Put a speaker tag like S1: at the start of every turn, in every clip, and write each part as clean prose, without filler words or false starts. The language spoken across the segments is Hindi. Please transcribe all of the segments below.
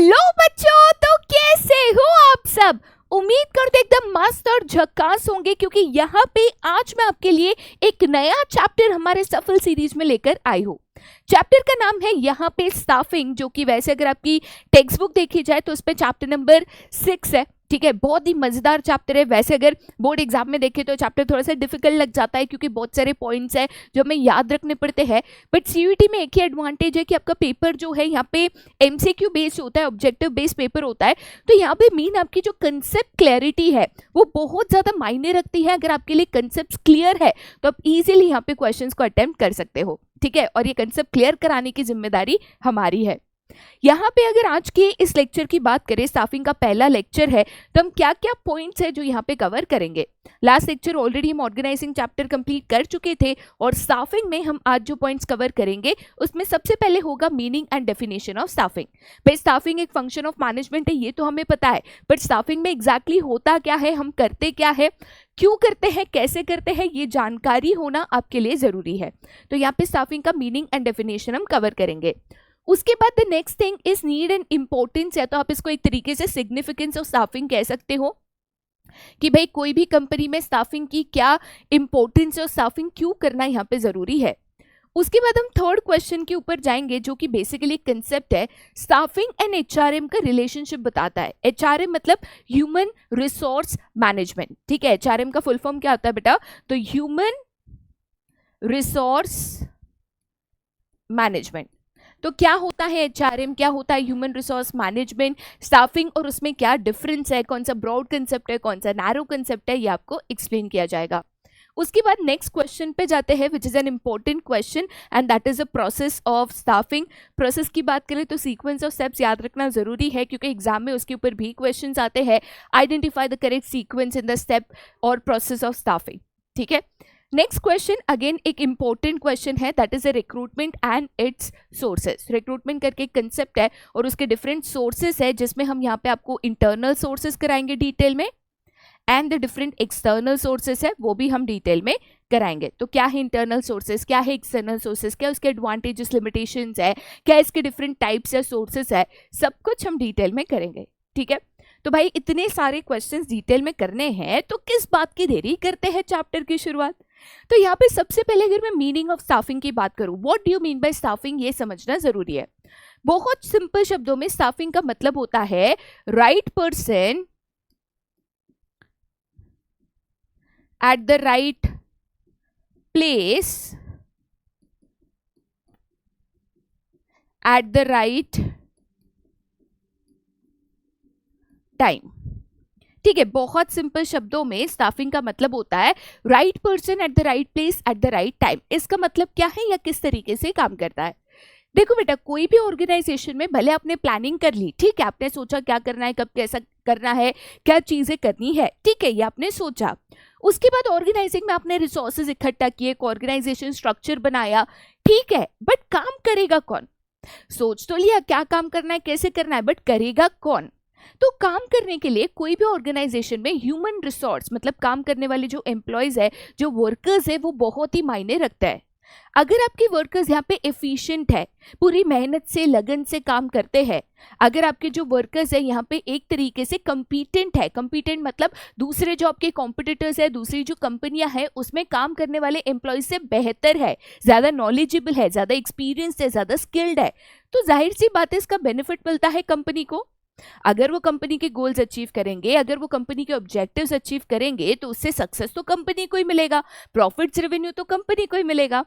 S1: हेलो बच्चों, तो कैसे हो आप सब। उम्मीद करते एकदम मस्त और झकास होंगे, क्योंकि यहाँ पे आज मैं आपके लिए एक नया चैप्टर हमारे सफल सीरीज में लेकर आई हूँ। चैप्टर का नाम है यहाँ पे स्टाफिंग, जो कि वैसे अगर आपकी टेक्स्ट बुक देखी जाए तो उस पे चैप्टर नंबर 6 है। ठीक है, बहुत ही मजेदार चैप्टर है। वैसे अगर बोर्ड एग्जाम में देखें तो चैप्टर थोड़ा सा डिफिकल्ट लग जाता है, क्योंकि बहुत सारे पॉइंट्स है जो हमें याद रखने पड़ते हैं। बट सीयूईटी में एक ही एडवांटेज है कि आपका पेपर जो है यहाँ पे एमसीक्यू बेस्ड होता है, ऑब्जेक्टिव बेस्ड पेपर होता है। तो यहाँ पे मेन आपकी जो कंसेप्ट क्लैरिटी है वो बहुत ज्यादा मायने रखती है। अगर आपके लिए कंसेप्ट क्लियर है तो आप इजीली यहाँ पे क्वेश्चन को अटेम्प्ट कर सकते हो। ठीक है, और ये कंसेप्ट क्लियर कराने की जिम्मेदारी हमारी है। यहाँ पे अगर आज के इस लेक्चर की बात करें, स्टाफिंग का पहला लेक्चर है, तो हम क्या क्या पॉइंट्स है जो यहाँ पे कवर करेंगे। लास्ट लेक्चर ऑलरेडी हम ऑर्गेनाइजिंग चैप्टर कंप्लीट कर चुके थे, और स्टाफिंग में हम आज जो पॉइंट्स कवर करेंगे उसमें सबसे पहले होगा meaning and definition of staffing. भाई स्टाफिंग एक फंक्शन ऑफ मैनेजमेंट है, ये तो हमें पता है, बट स्टाफिंग में एग्जैक्टली होता क्या है, हम करते क्या है, क्यों करते हैं, कैसे करते हैं, ये जानकारी होना आपके लिए जरूरी है। तो यहाँ पे स्टाफिंग का मीनिंग एंड डेफिनेशन हम कवर करेंगे। उसके बाद the next thing is need and importance, या तो आप इसको एक तरीके से सिग्निफिकेंस ऑफ स्टाफिंग कह सकते हो कि भाई कोई भी कंपनी में स्टाफिंग की क्या इंपॉर्टेंस है और स्टाफिंग क्यों करना यहाँ पे जरूरी है। उसके बाद हम थर्ड क्वेश्चन के ऊपर जाएंगे, जो कि बेसिकली कंसेप्ट है स्टाफिंग एंड एचआरएम का रिलेशनशिप बताता है। एचआरएम मतलब ह्यूमन रिसोर्स मैनेजमेंट। ठीक है, एचआरएम का फुल फॉर्म क्या होता है बेटा, तो ह्यूमन रिसोर्स मैनेजमेंट। तो क्या होता है एचआरएम, क्या होता है ह्यूमन रिसोर्स मैनेजमेंट, स्टाफिंग और उसमें क्या डिफरेंस है, कौन सा ब्रॉड कंसेप्ट है, कौन सा नैरो कंसेप्ट है, ये आपको एक्सप्लेन किया जाएगा। उसके बाद नेक्स्ट क्वेश्चन पे जाते हैं, which is an important question, and that is the process of staffing. Process की बात करें तो सीक्वेंस ऑफ स्टेप्स याद रखना जरूरी है, क्योंकि एग्जाम में उसके ऊपर भी क्वेश्चन आते हैं। Identify the correct sequence in the step और प्रोसेस ऑफ स्टाफिंग। ठीक है, नेक्स्ट क्वेश्चन अगेन एक इंपॉर्टेंट क्वेश्चन है, that is a recruitment and it's sources. Recruitment करके एक कंसेप्ट है और उसके डिफरेंट सोर्सेस है, जिसमें हम यहाँ पे आपको इंटरनल सोर्सेस कराएंगे डिटेल में, and the different external sources है वो भी हम डिटेल में कराएंगे। तो क्या है इंटरनल सोर्सेस, क्या है एक्सटर्नल सोर्सेस, क्या उसके एडवांटेजेस लिमिटेशंस है, क्या इसके डिफरेंट टाइप्स या सोर्सेस है, सब कुछ हम डिटेल में करेंगे। ठीक है, तो भाई इतने सारे क्वेश्चंस डिटेल में करने हैं, तो किस बात की देरी करते हैं चैप्टर की शुरुआत। तो यहाँ पे सबसे पहले अगर मैं मीनिंग ऑफ स्टाफिंग की बात करूं, what do you mean by staffing, ये समझना जरूरी है। बहुत सिंपल शब्दों में स्टाफिंग का मतलब होता है right person at the right place at the right time. ठीक है, बहुत सिंपल शब्दों में स्टाफिंग का मतलब होता है right person at the right place at the right time. इसका मतलब क्या है या किस तरीके से काम करता है। देखो बेटा, कोई भी ऑर्गेनाइजेशन में भले आपने प्लानिंग कर ली, ठीक है, आपने सोचा क्या करना है, कब कैसा करना है, क्या चीजें करनी है, ठीक है, ये आपने सोचा। उसके बाद ऑर्गेनाइजिंग में आपने रिसोर्सेज इकट्ठा किए, एक ऑर्गेनाइजेशन स्ट्रक्चर बनाया, ठीक है, बट काम करेगा कौन। सोच तो लिया क्या काम करना है, कैसे करना है, बट करेगा कौन। तो काम करने के लिए कोई भी ऑर्गेनाइजेशन में ह्यूमन रिसोर्स मतलब काम करने वाले जो एम्प्लॉयज है, जो वर्कर्स है, वो बहुत ही मायने रखता है। अगर आपके वर्कर्स यहाँ पे एफिशिएंट है, पूरी मेहनत से लगन से काम करते हैं, अगर आपके जो वर्कर्स है यहाँ पे एक तरीके से कम्पिटेंट है, कम्पिटेंट मतलब दूसरे जो आपके कॉम्पिटिटर्स है, दूसरी जो कंपनियां हैं उसमें काम करने वाले एम्प्लॉयज से बेहतर है, ज्यादा नॉलेजेबल है, ज्यादा एक्सपीरियंस है, ज्यादा स्किल्ड है, तो जाहिर सी बात है इसका बेनिफिट मिलता है कंपनी को। अगर वो कंपनी के गोल्स अचीव करेंगे, अगर वो कंपनी के ऑब्जेक्टिव्स अचीव करेंगे, तो उससे सक्सेस तो कंपनी को ही मिलेगा, प्रॉफिट्स रेवेन्यू तो कंपनी को ही मिलेगा।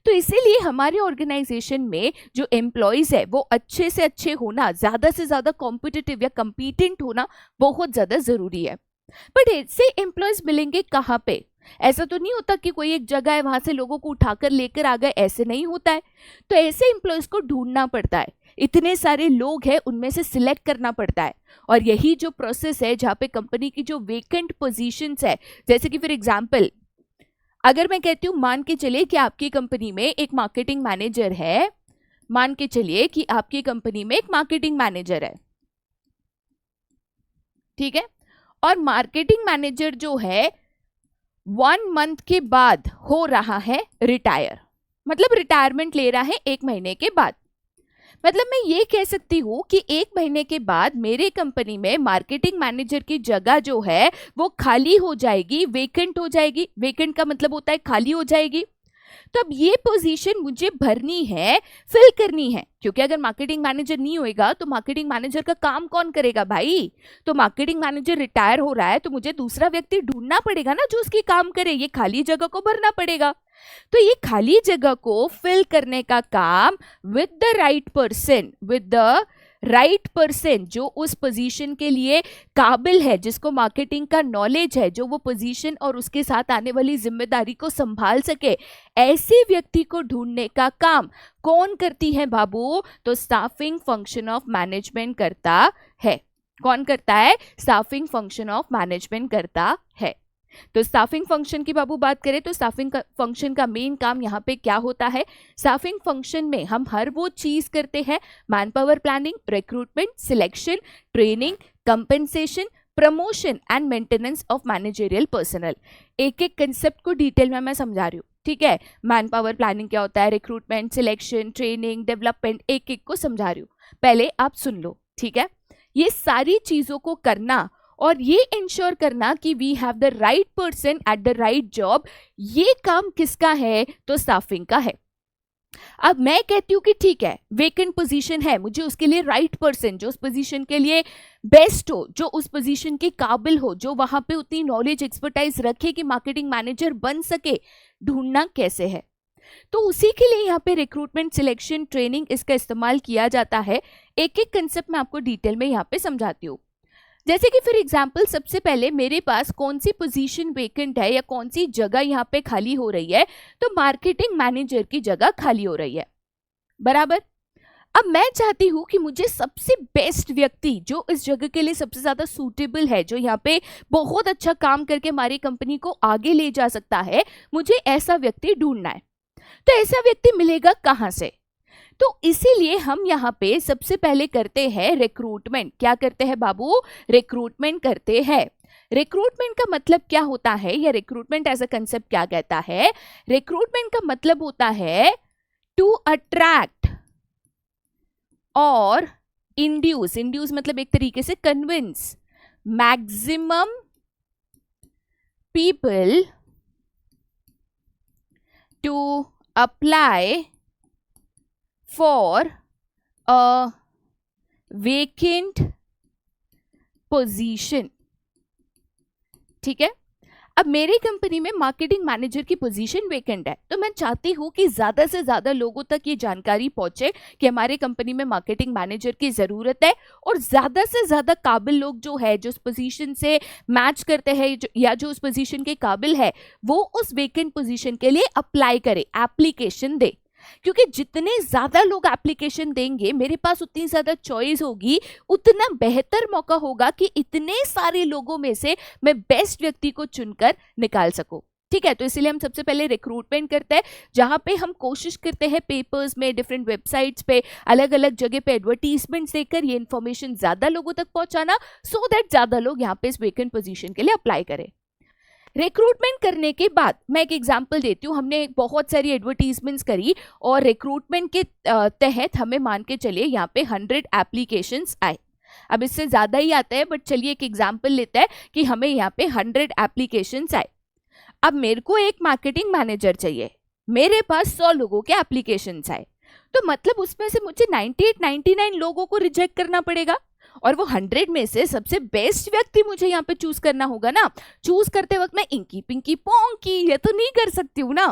S1: तो इसीलिए हमारे ऑर्गेनाइजेशन में जो एम्प्लॉयज है वो अच्छे से अच्छे होना, ज्यादा से ज्यादा कॉम्पिटिटिव या कम्पिटेंट होना बहुत ज्यादा जरूरी है। बट ऐसे एम्प्लॉयज मिलेंगे कहाँ पे। ऐसा तो नहीं होता कि कोई एक जगह है वहां से लोगों को उठाकर लेकर आ गए, ऐसे नहीं होता है। तो ऐसे एम्प्लॉयज को ढूंढना पड़ता है, इतने सारे लोग हैं उनमें से सिलेक्ट करना पड़ता है, और यही जो प्रोसेस है जहाँ पे कंपनी की जो वेकेंट पोजीशंस है, जैसे कि फॉर एग्जांपल अगर मैं कहती हूँ, मान के चलिए कि आपकी कंपनी में एक मार्केटिंग मैनेजर है, मान के चलिए कि आपकी कंपनी में एक मार्केटिंग मैनेजर है, ठीक है, और मार्केटिंग मैनेजर जो है 1 मंथ के बाद हो रहा है रिटायर, मतलब रिटायरमेंट ले रहा है 1 महीने के बाद। मतलब मैं ये कह सकती हूँ कि 1 महीने के बाद मेरे कंपनी में मार्केटिंग मैनेजर की जगह जो है वो खाली हो जाएगी, वेकेंट हो जाएगी। वेकेंट का मतलब होता है खाली हो जाएगी। तो अब ये पोजीशन मुझे भरनी है, फिल करनी है, क्योंकि अगर मार्केटिंग मैनेजर नहीं होएगा तो मार्केटिंग मैनेजर का काम कौन करेगा भाई? तो मार्केटिंग मैनेजर रिटायर हो रहा है तो मुझे दूसरा व्यक्ति ढूंढना पड़ेगा ना जो उसकी काम करे, ये खाली जगह को भरना पड़ेगा। तो ये खाली जगह को फिल करने का काम विद द राइट पर्सन जो उस पोजीशन के लिए काबिल है, जिसको मार्केटिंग का नॉलेज है, जो वो पोजीशन और उसके साथ आने वाली जिम्मेदारी को संभाल सके, ऐसे व्यक्ति को ढूंढने का काम कौन करती है बाबू? तो स्टाफिंग फंक्शन ऑफ मैनेजमेंट करता है। कौन करता है? स्टाफिंग फंक्शन ऑफ मैनेजमेंट करता है। तो स्टाफिंग फंक्शन की बाबू बात करें तो स्टाफिंग फंक्शन का मेन काम यहाँ पे क्या होता है? स्टाफिंग फंक्शन में हम हर वो चीज करते हैं, man power planning, recruitment, selection, training, compensation, promotion and maintenance of managerial personal. एक एक कंसेप्ट को डिटेल में मैं समझा रही हूँ, ठीक है? मैन पावर प्लानिंग क्या होता है, रिक्रूटमेंट, सिलेक्शन, ट्रेनिंग, डेवलपमेंट, एक एक को समझा रही हूँ, पहले आप सुन लो, ठीक है? ये सारी चीजों को करना और ये इंश्योर करना कि we have the right person at the right job, ये काम किसका है? तो स्टाफिंग का है। अब मैं कहती हूँ कि ठीक है, वेकेंट पोजीशन है, मुझे उसके लिए राइट पर्सन जो उस पोजीशन के लिए बेस्ट हो, जो उस पोजीशन के काबिल हो, जो वहां पे उतनी नॉलेज एक्सपर्टाइज रखे कि मार्केटिंग मैनेजर बन सके, ढूंढना कैसे है? तो उसी के लिए यहाँ पे रिक्रूटमेंट, सिलेक्शन, ट्रेनिंग इसका इस्तेमाल किया जाता है। एक एक कंसेप्ट मैं आपको डिटेल में यहाँ पे समझाती हूँ। जैसे कि फॉर एग्जाम्पल सबसे पहले मेरे पास कौन सी पोजीशन वेकेंट है या कौन सी जगह यहाँ पे खाली हो रही है, तो मार्केटिंग मैनेजर की जगह खाली हो रही है, बराबर। अब मैं चाहती हूँ कि मुझे सबसे बेस्ट व्यक्ति जो इस जगह के लिए सबसे ज्यादा सूटेबल है, जो यहाँ पे बहुत अच्छा काम करके हमारी कंपनी को आगे ले जा सकता है, मुझे ऐसा व्यक्ति ढूंढना है। तो ऐसा व्यक्ति मिलेगा कहाँ से? तो इसीलिए हम यहाँ पे सबसे पहले करते हैं रिक्रूटमेंट। क्या करते हैं बाबू? रिक्रूटमेंट करते हैं। रिक्रूटमेंट का मतलब क्या होता है, या रिक्रूटमेंट एज अ कंसेप्ट क्या कहता है? रिक्रूटमेंट का मतलब होता है टू अट्रैक्ट और इंड्यूस। इंड्यूस मतलब एक तरीके से convince maximum people to apply for a vacant position, ठीक है? अब मेरी कंपनी में मार्केटिंग मैनेजर की पोजीशन वेकेंट है, तो मैं चाहती हूँ कि ज्यादा से ज्यादा लोगों तक ये जानकारी पहुंचे कि हमारे कंपनी में मार्केटिंग मैनेजर की जरूरत है, और ज्यादा से ज्यादा काबिल लोग जो है, जो उस पोजीशन से मैच करते हैं या जो उस पोजीशन के काबिल है, वो उस वेकेंट पोजीशन के लिए अप्लाई करे, एप्लीकेशन दे। क्योंकि जितने ज्यादा लोग एप्लीकेशन देंगे, मेरे पास उतनी ज्यादा चॉइस होगी, उतना बेहतर मौका होगा कि इतने सारे लोगों में से मैं बेस्ट व्यक्ति को चुनकर निकाल सकूं, ठीक है? तो इसलिए हम सबसे पहले रिक्रूटमेंट करते हैं, जहां पे हम कोशिश करते हैं पेपर्स में, डिफरेंट वेबसाइट्स पे, अलग अलग जगह पे एडवर्टीजमेंट देकर ये इन्फॉर्मेशन ज्यादा लोगों तक पहुंचाना, सो दैट ज्यादा लोग यहाँ पे इस वेकेंट पोजीशन के लिए अप्लाई करें। रिक्रूटमेंट करने के बाद मैं एक एग्जांपल देती हूँ, हमने बहुत सारी एडवर्टीजमेंट्स करी और रिक्रूटमेंट के तहत हमें मान के चलिए यहाँ पे 100 एप्लीकेशंस आए। अब इससे ज्यादा ही आता है, बट चलिए एक एग्जांपल लेते हैं कि हमें यहाँ पे 100 एप्लीकेशंस आए। अब मेरे को एक मार्केटिंग मैनेजर चाहिए, मेरे पास 100 लोगों के एप्लीकेशंस आए, तो मतलब उसमें से मुझे 98, 99 लोगों को रिजेक्ट करना पड़ेगा, और वो 100 में से सबसे बेस्ट व्यक्ति मुझे यहाँ पे चूज करना होगा ना। चूज करते वक्त मैं इंकी पिंकी पोंकी ये तो नहीं कर सकती हूँ ना,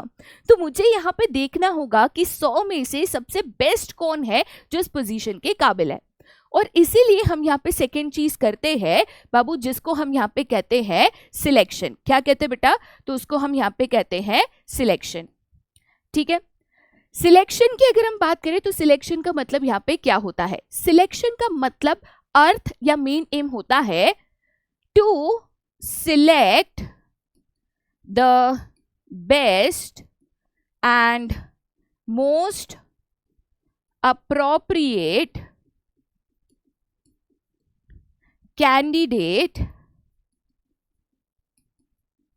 S1: तो मुझे यहाँ पे देखना होगा कि 100 में से सबसे बेस्ट कौन है जो इस पोजीशन के काबिल है। और इसीलिए हम यहाँ पे सेकेंड चीज करते हैं बाबू, जिसको हम यहाँ पे कहते हैं सिलेक्शन। क्या कहते हैं बेटा? तो उसको हम यहाँ पे कहते हैं सिलेक्शन, ठीक है? सिलेक्शन की अगर हम बात करें तो सिलेक्शन का मतलब यहाँ पे क्या होता है? सिलेक्शन का मतलब अर्थ या मेन एम होता है to select the best and most appropriate candidate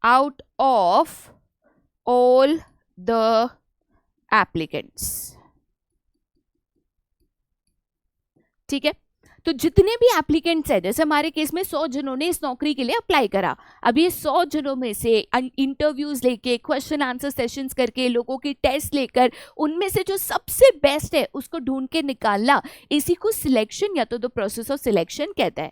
S1: out of all the applicants. ठीक है। तो जितने भी एप्लीकेंट्स हैं, जैसे हमारे केस में 100 जनों ने इस नौकरी के लिए अप्लाई करा, अब ये 100 जनों में से इंटरव्यूज लेके, क्वेश्चन आंसर सेशंस करके, लोगों की टेस्ट लेकर उनमें से जो सबसे बेस्ट है उसको ढूंढ के निकालना, इसी को सिलेक्शन या तो द प्रोसेस ऑफ सिलेक्शन कहता है।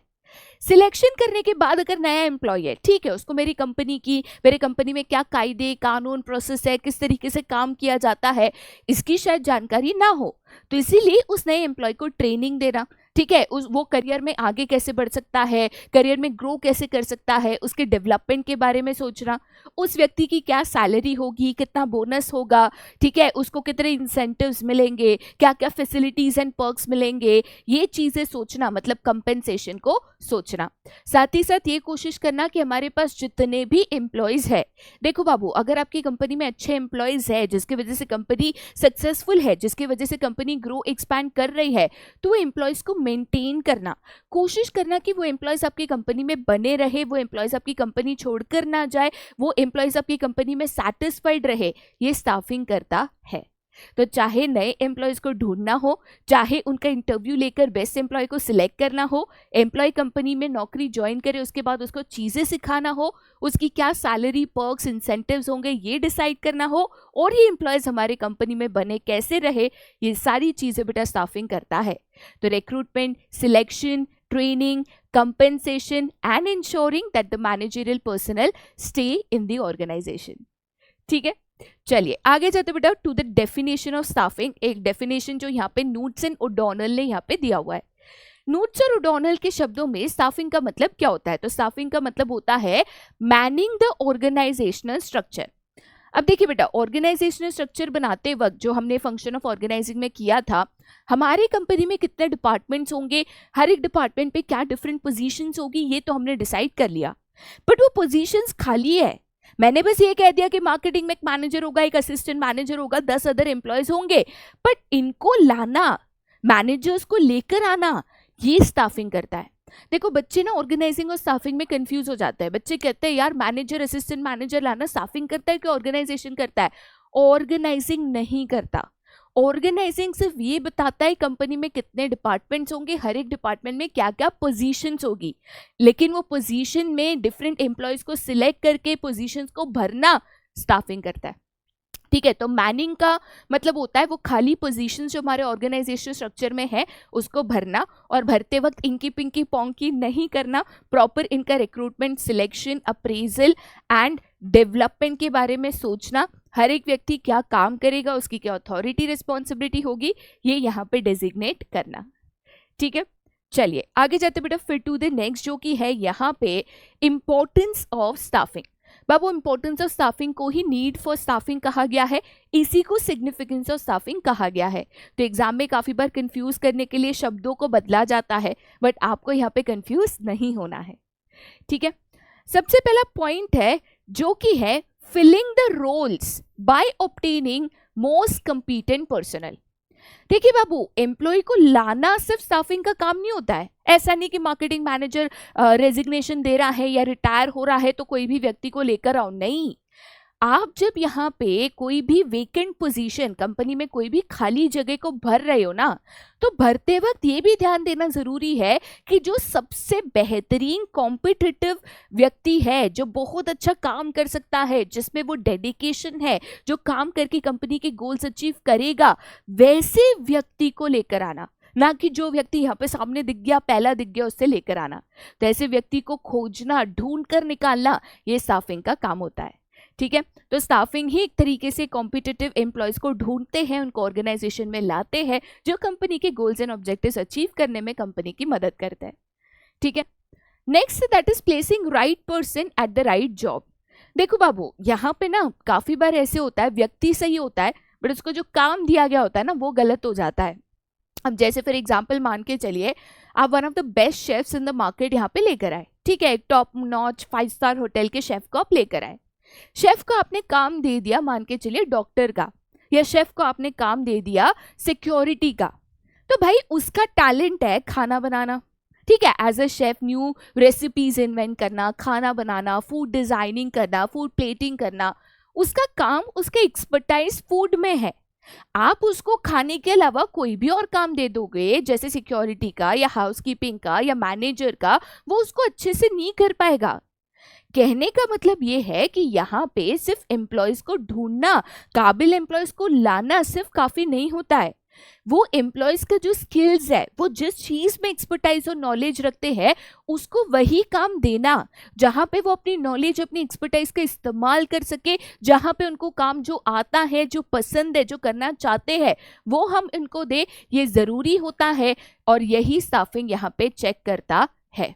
S1: सिलेक्शन करने के बाद अगर नया एम्प्लॉय है, ठीक है, उसको मेरी कंपनी में क्या कायदे कानून प्रोसेस है, किस तरीके से काम किया जाता है, इसकी शायद जानकारी ना हो, तो इसीलिए उस नए एम्प्लॉय को ट्रेनिंग देना, ठीक है, वो करियर में आगे कैसे बढ़ सकता है, करियर में ग्रो कैसे कर सकता है, उसके डेवलपमेंट के बारे में सोचना, उस व्यक्ति की क्या सैलरी होगी, कितना बोनस होगा, ठीक है, उसको कितने इंसेंटिव्स मिलेंगे, क्या क्या फैसिलिटीज एंड पर्क्स मिलेंगे, ये चीजें सोचना, मतलब कंपेंसेशन को सोचना। साथ ही साथ ये कोशिश करना कि हमारे पास जितने भी एम्प्लॉयज है, देखो बाबू, अगर आपकी कंपनी में अच्छे एम्प्लॉयज है जिसकी वजह से कंपनी सक्सेसफुल है, जिसकी वजह से कंपनी ग्रो एक्सपैंड कर रही है, तो एम्प्लॉयज को मेंटेन करना, कोशिश करना कि वो एम्प्लॉयज आपकी कंपनी में बने रहे, वो एम्प्लॉयज आपकी कंपनी छोड़कर ना जाए, वो एम्प्लॉयज आपकी कंपनी में सैटिस्फाइड रहे, ये स्टाफिंग करता है। तो चाहे नए एम्प्लॉयज को ढूंढना हो, चाहे उनका इंटरव्यू लेकर बेस्ट एम्प्लॉय को सिलेक्ट करना हो, एम्प्लॉय कंपनी में नौकरी ज्वाइन करे उसके बाद उसको चीजें सिखाना हो, उसकी क्या सैलरी पर्क्स इंसेंटिव्स होंगे ये डिसाइड करना हो, और ये एम्प्लॉयज हमारे कंपनी में बने कैसे रहे, ये सारी चीजें बेटा स्टाफिंग करता है। तो recruitment, selection, training, compensation and ensuring that the managerial personnel stay in the organization। ठीक है, चलिए आगे जाते बेटा to the definition of staffing. एक डेफिनेशन जो यहाँ पे नूट्स एंड ओडोनल ने यहाँ पे दिया हुआ है। नूट्स और ओडोनल के शब्दों में स्टाफिंग का मतलब क्या होता है? तो स्टाफिंग का मतलब होता है मैनिंग द ऑर्गेनाइजेशनल स्ट्रक्चर। अब देखिए बेटा, ऑर्गेनाइजेशनल स्ट्रक्चर बनाते वक्त जो हमने फंक्शन ऑफ ऑर्गेनाइजिंग में किया था, हमारे कंपनी में कितने डिपार्टमेंट्स होंगे, हर एक डिपार्टमेंट पे क्या डिफरेंट पोजीशंस होगी, ये तो हमने डिसाइड कर लिया, बट वो पोजीशंस खाली है। मैंने बस ये कह दिया कि मार्केटिंग में एक मैनेजर होगा, एक असिस्टेंट मैनेजर होगा, 10 अदर एम्प्लॉयज होंगे, बट इनको लाना, मैनेजर्स को लेकर आना, ये स्टाफिंग करता है। देखो बच्चे ना ऑर्गेनाइजिंग और स्टाफिंग में कंफ्यूज हो जाते हैं। बच्चे कहते हैं यार मैनेजर असिस्टेंट मैनेजर लाना स्टाफिंग करता है कि ऑर्गेनाइजेशन करता है? ऑर्गेनाइजिंग नहीं करता। ऑर्गेनाइजिंग सिर्फ ये बताता है कंपनी में कितने डिपार्टमेंट्स होंगे, हर एक डिपार्टमेंट में क्या क्या पोजीशंस होगी, लेकिन वो पोजीशन में डिफरेंट एम्प्लॉयज को सिलेक्ट करके पोजीशंस को भरना स्टाफिंग करता है। ठीक है, तो मैनिंग का मतलब होता है वो खाली पोजीशंस जो हमारे ऑर्गेनाइजेशन स्ट्रक्चर में है उसको भरना, और भरते वक्त इंकी पिंकी पोंकी नहीं करना, प्रॉपर इनका recruitment, selection, appraisal and development के बारे में सोचना, हर एक व्यक्ति क्या काम करेगा, उसकी क्या अथॉरिटी रिस्पॉन्सिबिलिटी होगी, ये यहाँ पे डेजिग्नेट करना। ठीक है, चलिए आगे जाते बेटा फिर टू द नेक्स्ट, जो कि है यहाँ पे importance of staffing. Babu importance of staffing को ही नीड फॉर स्टाफिंग कहा गया है, इसी को सिग्निफिकेंस ऑफ स्टाफिंग कहा गया है। तो एग्जाम में काफी बार कंफ्यूज करने के लिए शब्दों को बदला जाता है, बट आपको यहाँ पे कंफ्यूज नहीं होना है। ठीक है, सबसे पहला पॉइंट है जो कि है filling the roles by obtaining most competent personnel. देखिए बाबू, एम्प्लॉय को लाना सिर्फ स्टाफिंग का काम नहीं होता है। ऐसा नहीं कि मार्केटिंग मैनेजर रेजिग्नेशन दे रहा है या रिटायर हो रहा है तो कोई भी व्यक्ति को लेकर आओ, नहीं। आप जब यहाँ पे कोई भी वेकेंट पोजीशन, कंपनी में कोई भी खाली जगह को भर रहे हो ना, तो भरते वक्त ये भी ध्यान देना जरूरी है कि जो सबसे बेहतरीन कॉम्पिटिटिव व्यक्ति है, जो बहुत अच्छा काम कर सकता है, जिसमें वो डेडिकेशन है, जो काम करके कंपनी के गोल्स अचीव करेगा, वैसे व्यक्ति को लेकर आना, ना कि जो व्यक्ति यहाँ पे सामने दिख गया, पहला दिख गया, उससे लेकर आना। तो ऐसे व्यक्ति को खोजना, ढूंढ कर निकालना, ये स्टाफिंग का काम होता है। ठीक है, तो स्टाफिंग ही एक तरीके से कॉम्पिटिटिव एम्प्लॉयज को ढूंढते हैं, उनको ऑर्गेनाइजेशन में लाते हैं, जो कंपनी के गोल्स एंड ऑब्जेक्टिव्स अचीव करने में कंपनी की मदद करते हैं। ठीक है, next that is placing right person at the right job. देखो बाबू, यहाँ पे ना काफी बार ऐसे होता है, व्यक्ति सही होता है बट उसको जो काम दिया गया होता है ना वो गलत हो जाता है। अब जैसे फॉर एग्जाम्पल मान के चलिए आप one of the best chefs in the market यहाँ पे लेकर आए, ठीक है, एक टॉप नॉच 5 स्टार होटल के शेफ को आप लेकर आए। शेफ को आपने काम दे दिया मान के चलिए डॉक्टर का, या शेफ को आपने काम दे दिया सिक्योरिटी का। तो भाई उसका टैलेंट है खाना बनाना, ठीक है, as a chef new recipes invent करना, खाना बनाना, फूड डिजाइनिंग करना, फूड प्लेटिंग करना, उसका काम, उसका एक्सपर्टाइज फूड में है। आप उसको खाने के अलावा कोई भी और काम दे दोगे, जैसे सिक्योरिटी का या हाउसकीपिंग का या मैनेजर का, वो उसको अच्छे से नहीं कर पाएगा। कहने का मतलब ये है कि यहाँ पे सिर्फ एम्प्लॉयज को ढूंढना, काबिल एम्प्लॉयज को लाना सिर्फ काफी नहीं होता है। वो एम्प्लॉयज का जो स्किल्स है, वो जिस चीज में एक्सपर्टाइज और नॉलेज रखते हैं, उसको वही काम देना जहां पे वो अपनी नॉलेज, अपनी एक्सपर्टाइज का इस्तेमाल कर सके, जहां पे उनको काम जो आता है, जो पसंद है, जो करना चाहते हैं, वो हम इनको दे, ये जरूरी होता है। और यही स्टाफिंग यहाँ पे चेक करता है।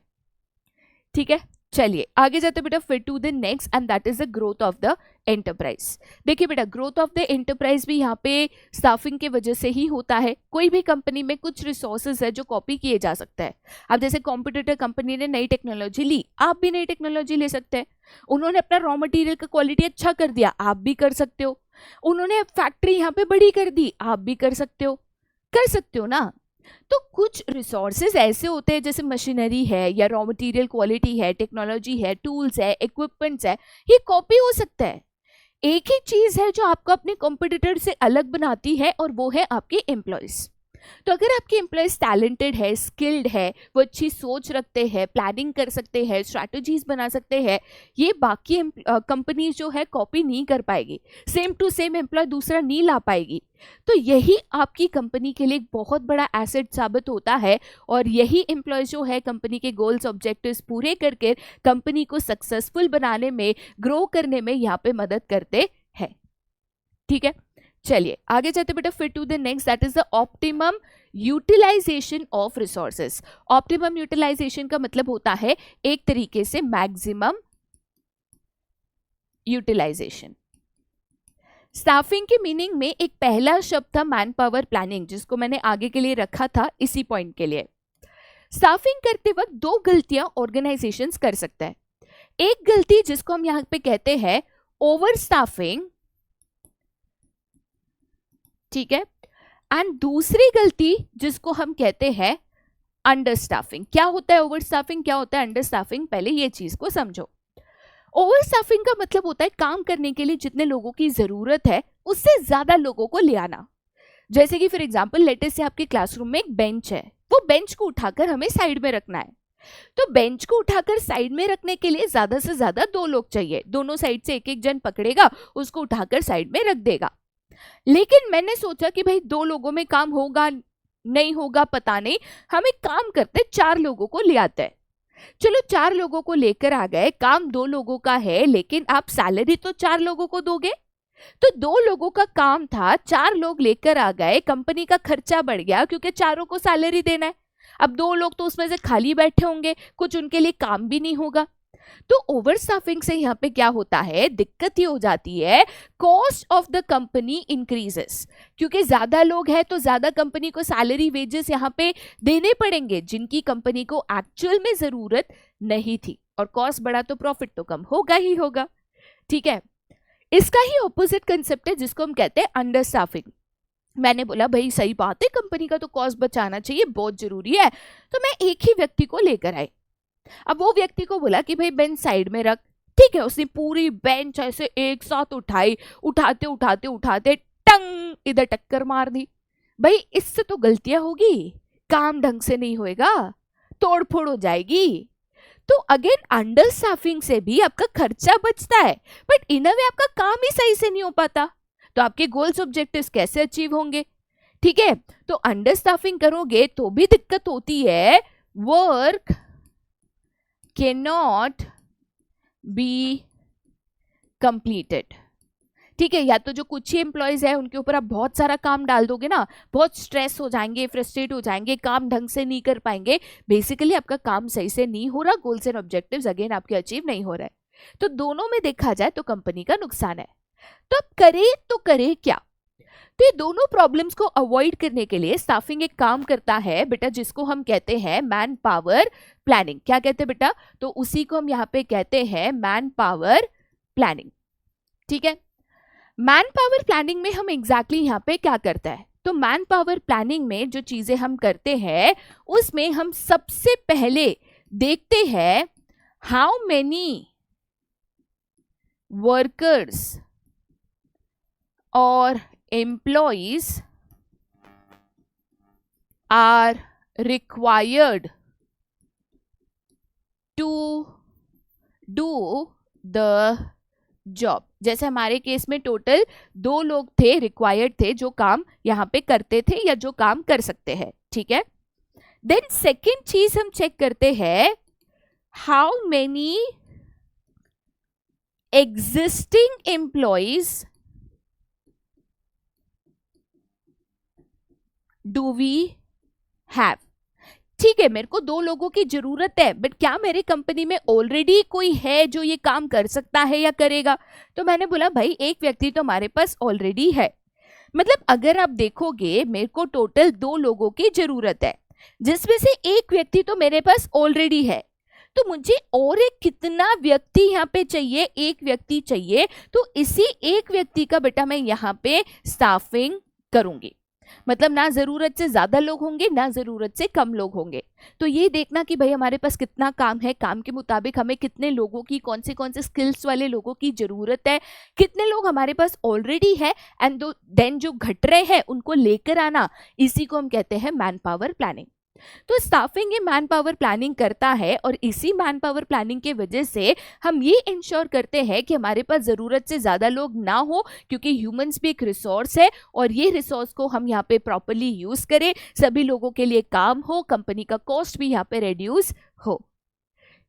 S1: ठीक है, चलिए आगे जाते बेटा फिर to the next, and that is the growth of the enterprise. देखिए बेटा, ग्रोथ ऑफ द एंटरप्राइज भी यहाँ पे स्टाफिंग के वजह से ही होता है। कोई भी कंपनी में कुछ रिसोर्सेज है जो कॉपी किए जा सकता है। अब जैसे कॉम्पिटिटर कंपनी ने नई टेक्नोलॉजी ली, आप भी नई टेक्नोलॉजी ले सकते हैं। उन्होंने अपना रॉ मटेरियल का क्वालिटी अच्छा कर दिया, आप भी कर सकते हो। उन्होंने फैक्ट्री यहाँ पे बड़ी कर दी, आप भी कर सकते हो ना। तो कुछ रिसोर्सेज ऐसे होते हैं, जैसे मशीनरी है या रॉ मटेरियल क्वालिटी है, टेक्नोलॉजी है, टूल्स है, इक्विपमेंट्स है, ये कॉपी हो सकता है। एक ही चीज है जो आपको अपने कॉम्पिटिटर से अलग बनाती है, और वो है आपके एम्प्लॉयज। तो अगर आपके एम्प्लॉयज टैलेंटेड है, स्किल्ड है, वो अच्छी सोच रखते हैं, प्लानिंग कर सकते हैं, स्ट्रैटेजीज बना सकते हैं, ये बाकी कंपनीज जो है कॉपी नहीं कर पाएगी। सेम टू सेम एम्प्लॉय दूसरा नहीं ला पाएगी। तो यही आपकी कंपनी के लिए एक बहुत बड़ा एसेट साबित होता है, और यही एम्प्लॉय जो है कंपनी के गोल्स, ऑब्जेक्टिव्स पूरे करके कंपनी को सक्सेसफुल बनाने में, ग्रो करने में यहाँ पे मदद करते हैं। ठीक है, चलिए आगे जाते बेटा फिर to the next, that is the optimum utilization of resources. Optimum utilization का मतलब होता है एक तरीके से मैक्सिमम यूटिलाइजेशन। स्टाफिंग की मीनिंग में एक पहला शब्द था मैन पावर प्लानिंग, जिसको मैंने आगे के लिए रखा था इसी पॉइंट के लिए। स्टाफिंग करते वक्त दो गलतियां ऑर्गेनाइजेशंस कर सकता है। एक गलती जिसको हम यहां पे कहते हैं ओवर स्टाफिंग, ठीक है, एंड दूसरी गलती जिसको हम कहते हैं अंडर स्टाफिंग। क्या होता है ओवर स्टाफिंग, क्या होता है अंडर स्टाफिंग, पहले ये चीज को समझो। ओवर स्टाफिंग का मतलब होता है काम करने के लिए जितने लोगों की जरूरत है उससे ज्यादा लोगों को ले आना। जैसे कि फॉर एग्जांपल लेटेस्ट से आपके क्लासरूम में एक बेंच है, वो बेंच को उठाकर हमें साइड में रखना है। तो बेंच को उठाकर साइड में रखने के लिए ज्यादा से ज्यादा 2 लोग चाहिए। दोनों साइड से एक एक जन पकड़ेगा, उसको उठाकर साइड में रख देगा। लेकिन मैंने सोचा कि भाई 2 लोगों में काम होगा नहीं होगा पता नहीं, हम एक काम करते 4 लोगों को ले आते हैं। चलो 4 लोगों को लेकर आ गए, काम 2 लोगों का है, लेकिन आप सैलरी तो 4 लोगों को दोगे। तो 2 लोगों का काम था, 4 लोग लेकर आ गए, कंपनी का खर्चा बढ़ गया क्योंकि चारों को सैलरी देना है। अब 2 लोग तो उसमें से खाली बैठे होंगे, कुछ उनके लिए काम भी नहीं होगा। तो ओवर स्टाफिंग से यहाँ पे क्या होता है, दिक्कत ये हो जाती है, cost of the company increases. क्योंकि ज्यादा लोग हैं तो ज्यादा कंपनी को सैलरी, वेजेस यहाँ पे देने पड़ेंगे जिनकी कंपनी को एक्चुअल में जरूरत नहीं थी, और कॉस्ट बढ़ा तो प्रॉफिट तो कम होगा ही होगा। ठीक है, इसका ही ऑपोजिट कंसेप्ट है जिसको हम कहते हैं अंडर स्टाफिंग। मैंने बोला भाई सही बात है, कंपनी का तो कॉस्ट बचाना चाहिए, बहुत जरूरी है, तो मैं एक ही व्यक्ति को लेकर आई। अब वो व्यक्ति को बोला कि भाई बेंच साइड में रख। ठीक है, उसने पूरी बेंच ऐसे एक साथ उठाई, उठाते उठाते उठाते टंग इधर टक्कर मार दी। भाई इससे तो गलतियां होगी, काम ढंग से नहीं होएगा, तोड़ फोड़ हो जाएगी। तो अगेन अंडर स्टाफिंग से भी आपका खर्चा बचता है, बट इन अ वे आपका काम ही सही से नहीं हो पाता, तो आपके गोल्स ऑब्जेक्टिव्स कैसे अचीव होंगे। ठीक है, तो अंडर स्टाफिंग करोगे तो भी दिक्कत होती है, वर्क cannot be completed। ठीक है, या तो जो कुछ ही एम्प्लॉयज है उनके ऊपर आप बहुत सारा काम डाल दोगे ना, बहुत स्ट्रेस हो जाएंगे, फ्रस्ट्रेट हो जाएंगे, काम ढंग से नहीं कर पाएंगे, बेसिकली आपका काम सही से नहीं हो रहा, गोल्स एंड ऑब्जेक्टिव्स अगेन आपके अचीव नहीं हो रहे। तो दोनों में देखा जाए तो कंपनी का नुकसान है। तो अब करे क्या। तो ये दोनों प्रॉब्लम्स को अवॉइड करने के लिए स्टाफिंग एक काम करता है बेटा, जिसको हम कहते हैं मैन पावर प्लानिंग। क्या कहते हैं बेटा, तो उसी को हम यहाँ पे कहते हैं मैन पावर प्लानिंग। ठीक है, मैन पावर प्लानिंग में हम एग्जैक्टली यहाँ पे क्या करता है, तो मैन पावर प्लानिंग में जो चीजें हम करते हैं उसमें हम सबसे पहले देखते हैं हाउ मेनी वर्कर्स और employees are required to do the job. जैसे हमारे केस में टोटल 2 लोग थे, रिक्वायर्ड थे, जो काम यहाँ पे करते थे या जो काम कर सकते हैं, ठीक है. देन सेकेंड चीज हम चेक करते हैं, how many existing employees do we have. ठीक है, मेरे को 2 लोगों की जरूरत है, बट क्या मेरी कंपनी में ऑलरेडी कोई है जो ये काम कर सकता है या करेगा? तो मैंने बोला भाई एक व्यक्ति तो हमारे पास ऑलरेडी है. मतलब अगर आप देखोगे मेरे को टोटल 2 लोगों की जरूरत है, जिसमें से एक व्यक्ति तो मेरे पास ऑलरेडी है, तो मुझे और एक कितना व्यक्ति यहाँ पे चाहिए? एक व्यक्ति चाहिए. तो इसी एक व्यक्ति का बेटा मैं यहाँ पे स्टाफिंग करूंगी. मतलब ना जरूरत से ज्यादा लोग होंगे, ना जरूरत से कम लोग होंगे. तो ये देखना कि भाई हमारे पास कितना काम है, काम के मुताबिक हमें कितने लोगों की, कौन से स्किल्स वाले लोगों की जरूरत है, कितने लोग हमारे पास ऑलरेडी है, एंड देन जो घट रहे हैं उनको लेकर आना, इसी को हम कहते हैं मैन पावर प्लानिंग. तो स्टाफिंग ये मैन पावर प्लानिंग करता है, और इसी मैन पावर प्लानिंग के वजह से हम ये इंश्योर करते हैं कि हमारे पास ज़रूरत से ज़्यादा लोग ना हो, क्योंकि ह्यूमंस भी एक रिसोर्स है, और ये रिसोर्स को हम यहाँ पे प्रॉपरली यूज़ करें, सभी लोगों के लिए काम हो, कंपनी का कॉस्ट भी यहाँ पे रिड्यूस हो.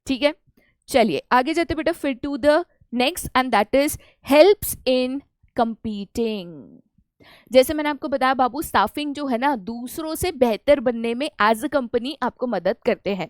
S1: ठीक है, चलिए आगे जाते बेटा फिर to the next, and that is helps in competing. जैसे मैंने आपको बताया बाबू, स्टाफिंग जो है ना दूसरों से बेहतर बनने में एज अ कंपनी आपको मदद करते हैं,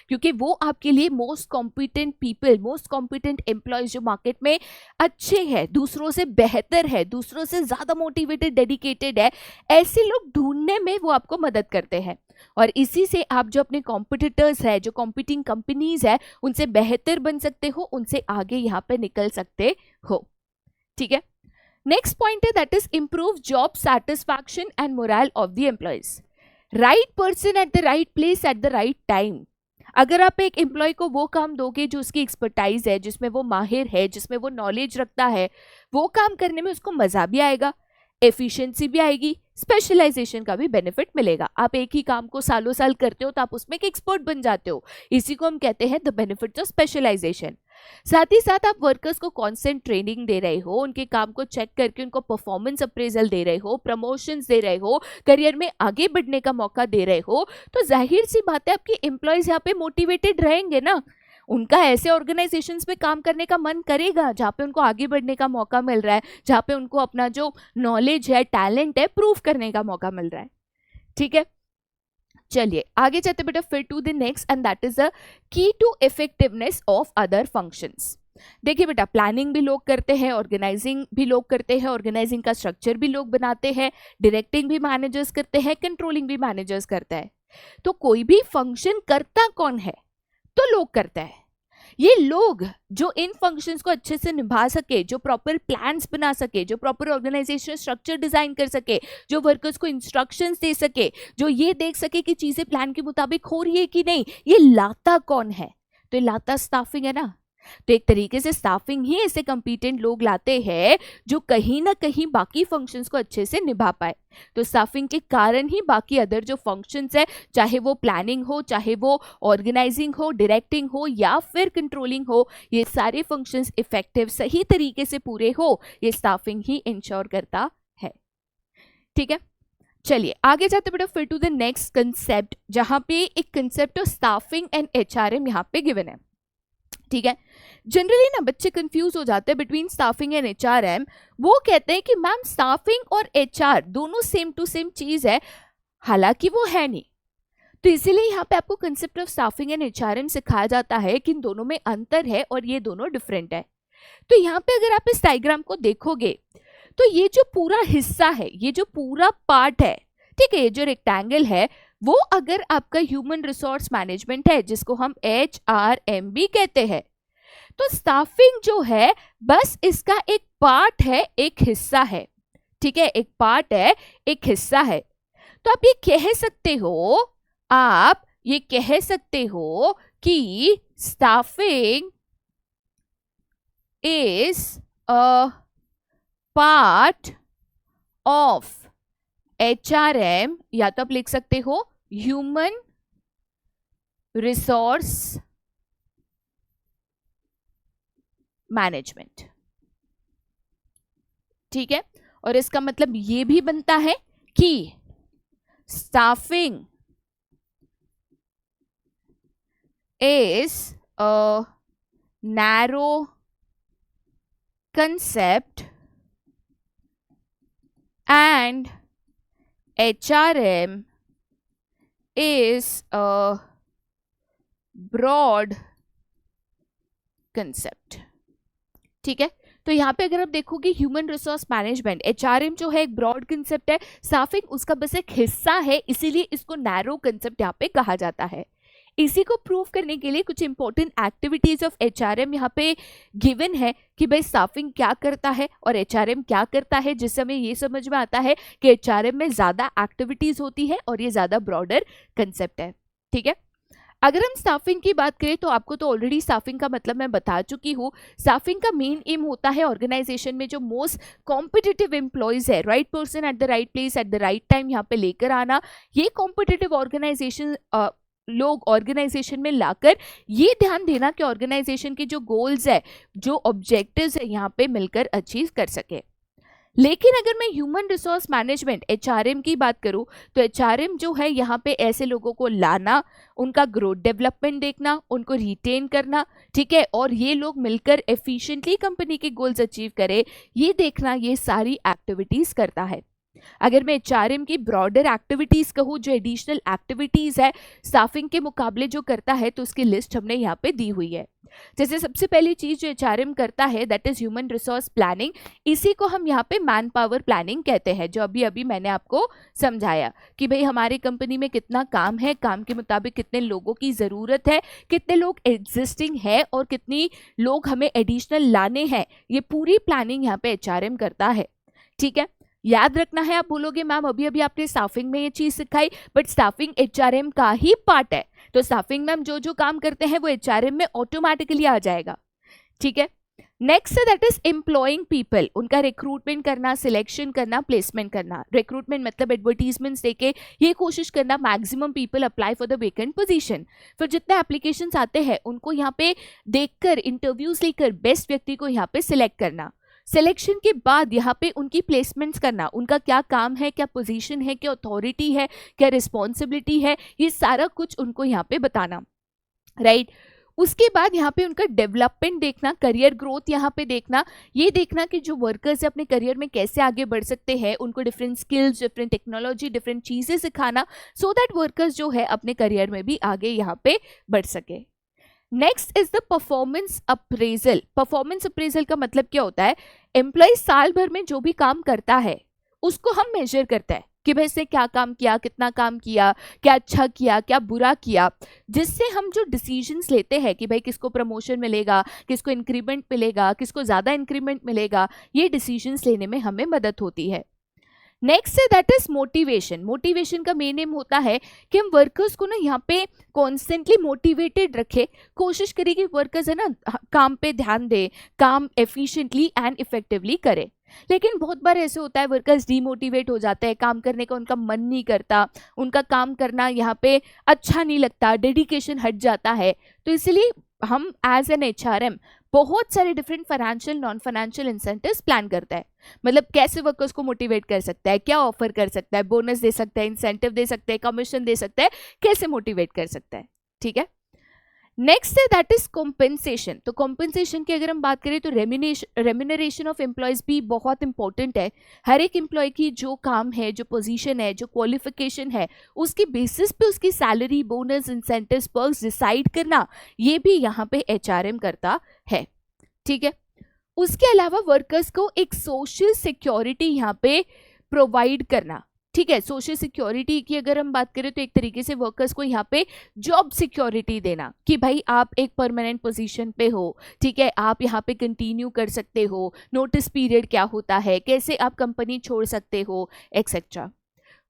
S1: क्योंकि वो आपके लिए most competent people, most competent employees जो मार्केट में अच्छे हैं, दूसरों से बेहतर है, दूसरों से ज्यादा मोटिवेटेड, डेडिकेटेड है, ऐसे लोग ढूंढने में वो आपको मदद करते हैं. और इसी से आप जो अपने कॉम्पिटिटर्स है, जो कॉम्पिटिंग कंपनीज है, उनसे बेहतर बन सकते हो, उनसे आगे यहाँ पे निकल सकते हो. ठीक है, नेक्स्ट पॉइंट है that is improve job satisfaction and moral of the employees. Right person at the right place at the right time. अगर आप एक एम्प्लॉय को वो काम दोगे जो उसकी एक्सपर्टाइज है, जिसमें वो माहिर है, जिसमें वो नॉलेज रखता है, वो काम करने में उसको मजा भी आएगा, एफिशिएंसी भी आएगी, स्पेशलाइजेशन का भी बेनिफिट मिलेगा. आप एक ही काम को सालों साल करते हो तो आप उसमें एक एक्सपर्ट बन जाते हो, इसी को हम कहते हैं द बेनिफिट्स ऑफ स्पेशलाइजेशन. साथ ही साथ आप वर्कर्स को कांस्टेंट ट्रेनिंग दे रहे हो, उनके काम को चेक करके उनको परफॉर्मेंस अप्रेजल दे रहे हो, प्रमोशंस दे रहे हो, करियर में आगे बढ़ने का मौका दे रहे हो, तो जाहिर सी बात है आपके एम्प्लॉयज यहाँ पे मोटिवेटेड रहेंगे ना. उनका ऐसे ऑर्गेनाइजेशंस में काम करने का मन करेगा जहाँ पे उनको आगे बढ़ने का मौका मिल रहा है, जहाँ पे उनको अपना जो नॉलेज है, टैलेंट है, प्रूव करने का मौका मिल रहा है. ठीक है, चलिए आगे चलते बेटा फिर to the next, and that is the key to effectiveness of other functions. देखिए बेटा, प्लानिंग भी लोग करते हैं, ऑर्गेनाइजिंग भी लोग करते हैं, ऑर्गेनाइजिंग का स्ट्रक्चर भी लोग बनाते हैं, डायरेक्टिंग भी मैनेजर्स करते हैं, कंट्रोलिंग भी मैनेजर्स करता है. तो कोई भी फंक्शन करता कौन है? तो लोग करता है. ये लोग जो इन फंक्शंस को अच्छे से निभा सके, जो प्रॉपर प्लान्स बना सके, जो प्रॉपर ऑर्गेनाइजेशन स्ट्रक्चर डिजाइन कर सके, जो वर्कर्स को इंस्ट्रक्शंस दे सके, जो ये देख सके कि चीजें प्लान के मुताबिक हो रही है कि नहीं, ये लाता कौन है? तो ये लाता स्टाफिंग है ना. तो एक तरीके से स्टाफिंग ही ऐसे कंपिटेंट लोग लाते हैं जो कहीं ना कहीं बाकी फंक्शंस को अच्छे से निभा पाए. तो स्टाफिंग के कारण ही बाकी अदर जो फंक्शंस है, चाहे वो प्लानिंग हो, चाहे वो ऑर्गेनाइजिंग हो, डायरेक्टिंग हो, या फिर कंट्रोलिंग हो, ये सारे फंक्शंस इफेक्टिव सही तरीके से पूरे हो, ये स्टाफिंग ही इंश्योर करता है. ठीक है, चलिए आगे जाते बेटा फिर टू द नेक्स्ट कंसेप्ट, जहां पे एक concept of staffing and HRM यहाँ पे गिवन है. ठीक है, जनरली ना बच्चे कंफ्यूज हो जाते हैं बिटवीन स्टाफिंग एंड एचआरएम. वो कहते हैं कि मैम स्टाफिंग और एचआर दोनों सेम टू सेम चीज है, हालांकि वो है नहीं. तो इसीलिए यहाँ पे आपको concept of staffing and HRM सिखाया जाता है कि इन दोनों में अंतर है और ये दोनों डिफरेंट है. तो यहाँ पे अगर आप इस डायग्राम को देखोगे तो ये जो पूरा हिस्सा है, ये जो पूरा पार्ट है, ठीक है, ये जो रेक्टेंगल है, वो अगर आपका ह्यूमन रिसोर्स मैनेजमेंट है, जिसको हम HRM भी कहते हैं, तो स्टाफिंग जो है बस इसका एक पार्ट है, एक हिस्सा है. ठीक है, एक पार्ट है, एक हिस्सा है. तो आप ये कह सकते हो कि staffing is a part of HRM, या तो आप लिख सकते हो ह्यूमन रिसोर्स मैनेजमेंट, ठीक है। और इसका मतलब ये भी बनता है कि staffing is a narrow concept and HRM is a broad concept, ठीक है। तो यहाँ पे अगर आप देखोगे ह्यूमन रिसोर्स मैनेजमेंट, HRM जो है एक ब्रॉड कंसेप्ट है, स्टाफिंग उसका बस एक हिस्सा है, इसीलिए इसको नैरो कंसेप्ट यहाँ पे कहा जाता है। इसी को प्रूव करने के लिए कुछ इंपॉर्टेंट एक्टिविटीज ऑफ HRM यहाँ पे गिवन है कि भाई स्टाफिंग क्या करता है और HRM क्या करता है, जिससे हमें ये समझ में आता है कि HRM में ज्यादा एक्टिविटीज होती है और ये ज्यादा ब्रॉडर कंसेप्ट है, ठीक है। अगर हम स्टाफिंग की बात करें तो आपको तो ऑलरेडी स्टाफिंग का मतलब मैं बता चुकी हूँ। स्टाफिंग का मेन एम होता है ऑर्गेनाइजेशन में जो मोस्ट कॉम्पिटिटिव एम्प्लॉयज है, right person at the right place at the right time यहाँ पे लेकर आना। ये कॉम्पिटिटिव ऑर्गेनाइजेशन लोग ऑर्गेनाइजेशन में लाकर ये ध्यान देना कि ऑर्गेनाइजेशन के जो गोल्स है, जो ऑब्जेक्टिव्स है, यहाँ पे मिलकर अचीव कर सके। लेकिन अगर मैं ह्यूमन रिसोर्स मैनेजमेंट HRM की बात करूं तो HRM जो है यहाँ पे ऐसे लोगों को लाना, उनका ग्रोथ डेवलपमेंट देखना, उनको रिटेन करना, ठीक है, और ये लोग मिलकर एफिशिएंटली कंपनी के गोल्स अचीव करे, ये देखना, ये सारी एक्टिविटीज करता है। अगर मैं HRM की ब्रॉडर एक्टिविटीज कहूँ, जो एडिशनल एक्टिविटीज है स्टाफिंग के मुकाबले जो करता है, तो उसकी लिस्ट हमने यहाँ पे दी हुई है। जैसे सबसे पहली चीज जो HRM करता है that is human resource planning. इसी को हम यहाँ पे मैन पावर प्लानिंग कहते हैं, जो अभी अभी मैंने आपको समझाया कि भाई हमारी कंपनी में कितना काम है, काम के मुताबिक कितने लोगों की जरूरत है, कितने लोग एग्जिस्टिंग है और कितनी लोग हमें एडिशनल लाने हैं, ये पूरी प्लानिंग यहाँ पे HRM करता है, ठीक है। याद रखना है, आप बोलोगे मैम अभी अभी आपने स्टाफिंग में ये चीज सिखाई, बट स्टाफिंग HRM का ही पार्ट है, तो स्टाफिंग में हम जो जो काम करते हैं वो HRM में ऑटोमेटिकली आ जाएगा, ठीक है। Next that is employing people, उनका रिक्रूटमेंट करना, सिलेक्शन करना, प्लेसमेंट करना। रिक्रूटमेंट मतलब एडवर्टीजमेंट्स देके ये कोशिश करना maximum people apply for the vacant position. फिर जितने एप्लीकेशंस आते हैं उनको यहाँ पे देखकर, इंटरव्यूज लेकर बेस्ट व्यक्ति को यहाँ पे सिलेक्ट करना। सिलेक्शन के बाद यहाँ पे उनकी प्लेसमेंट्स करना, उनका क्या काम है, क्या पोजीशन है, क्या अथॉरिटी है, क्या रिस्पॉन्सिबिलिटी है, ये सारा कुछ उनको यहाँ पे बताना, राइट। उसके बाद यहाँ पे उनका डेवलपमेंट देखना, करियर ग्रोथ यहाँ पे देखना, ये देखना कि जो वर्कर्स है अपने करियर में कैसे आगे बढ़ सकते हैं, उनको different skills, different technology, different चीज़ें सिखाना, सो दैट वर्कर्स जो है अपने करियर में भी आगे यहाँ पे बढ़ सके। Next is the performance appraisal. Performance appraisal का मतलब क्या होता है, एम्प्लॉय साल भर में जो भी काम करता है उसको हम मेजर करते हैं कि भाई इसने क्या काम किया, कितना काम किया, क्या अच्छा किया, क्या बुरा किया, जिससे हम जो डिसीजंस लेते हैं कि भाई किसको प्रमोशन मिलेगा, किसको इंक्रीमेंट मिलेगा, किसको ज़्यादा इंक्रीमेंट मिलेगा, ये डिसीजंस लेने में हमें मदद होती है। नेक्स्ट है दैट इज मोटिवेशन। मोटिवेशन का मेन एम होता है कि हम वर्कर्स को ना यहाँ पे कॉन्स्टेंटली मोटिवेटेड रखे, कोशिश करें कि वर्कर्स है ना काम पे ध्यान दे, काम एफिशिएंटली एंड इफेक्टिवली करे। लेकिन बहुत बार ऐसे होता है वर्कर्स डीमोटिवेट हो जाते हैं, काम करने का उनका मन नहीं करता, उनका काम करना यहाँ पे अच्छा नहीं लगता, डेडिकेशन हट जाता है। तो इसलिए हम एज एन HRM बहुत सारे different financial, non financial incentives plan करता है। मतलब कैसे वर्कर्स को मोटिवेट कर सकता है, क्या ऑफर कर सकता है, बोनस दे सकता है, इंसेंटिव दे सकता है, कमीशन दे सकता है, कैसे मोटिवेट कर सकता है, ठीक है। नेक्स्ट है दैट इज कॉम्पेंसेशन। तो कॉम्पेंसेशन की अगर हम बात करें तो रेम्यूनरेशन ऑफ एम्प्लॉयज भी बहुत इंपॉर्टेंट है। हर एक एम्प्लॉय की जो काम है, जो पोजीशन है, जो क्वालिफिकेशन है, उसकी बेसिस पे उसकी salary, bonus, incentives, perks decide करना, ये भी यहाँ पे HRM करता है, ठीक है। उसके अलावा वर्कर्स को एक सोशल सिक्योरिटी यहाँ पे प्रोवाइड करना, ठीक है। सोशल सिक्योरिटी की अगर हम बात करें तो एक तरीके से वर्कर्स को यहाँ पे जॉब सिक्योरिटी देना कि भाई आप एक परमानेंट पोजीशन पे हो, ठीक है, आप यहाँ पे कंटिन्यू कर सकते हो, नोटिस पीरियड क्या होता है, कैसे आप कंपनी छोड़ सकते हो, एक्सेट्रा।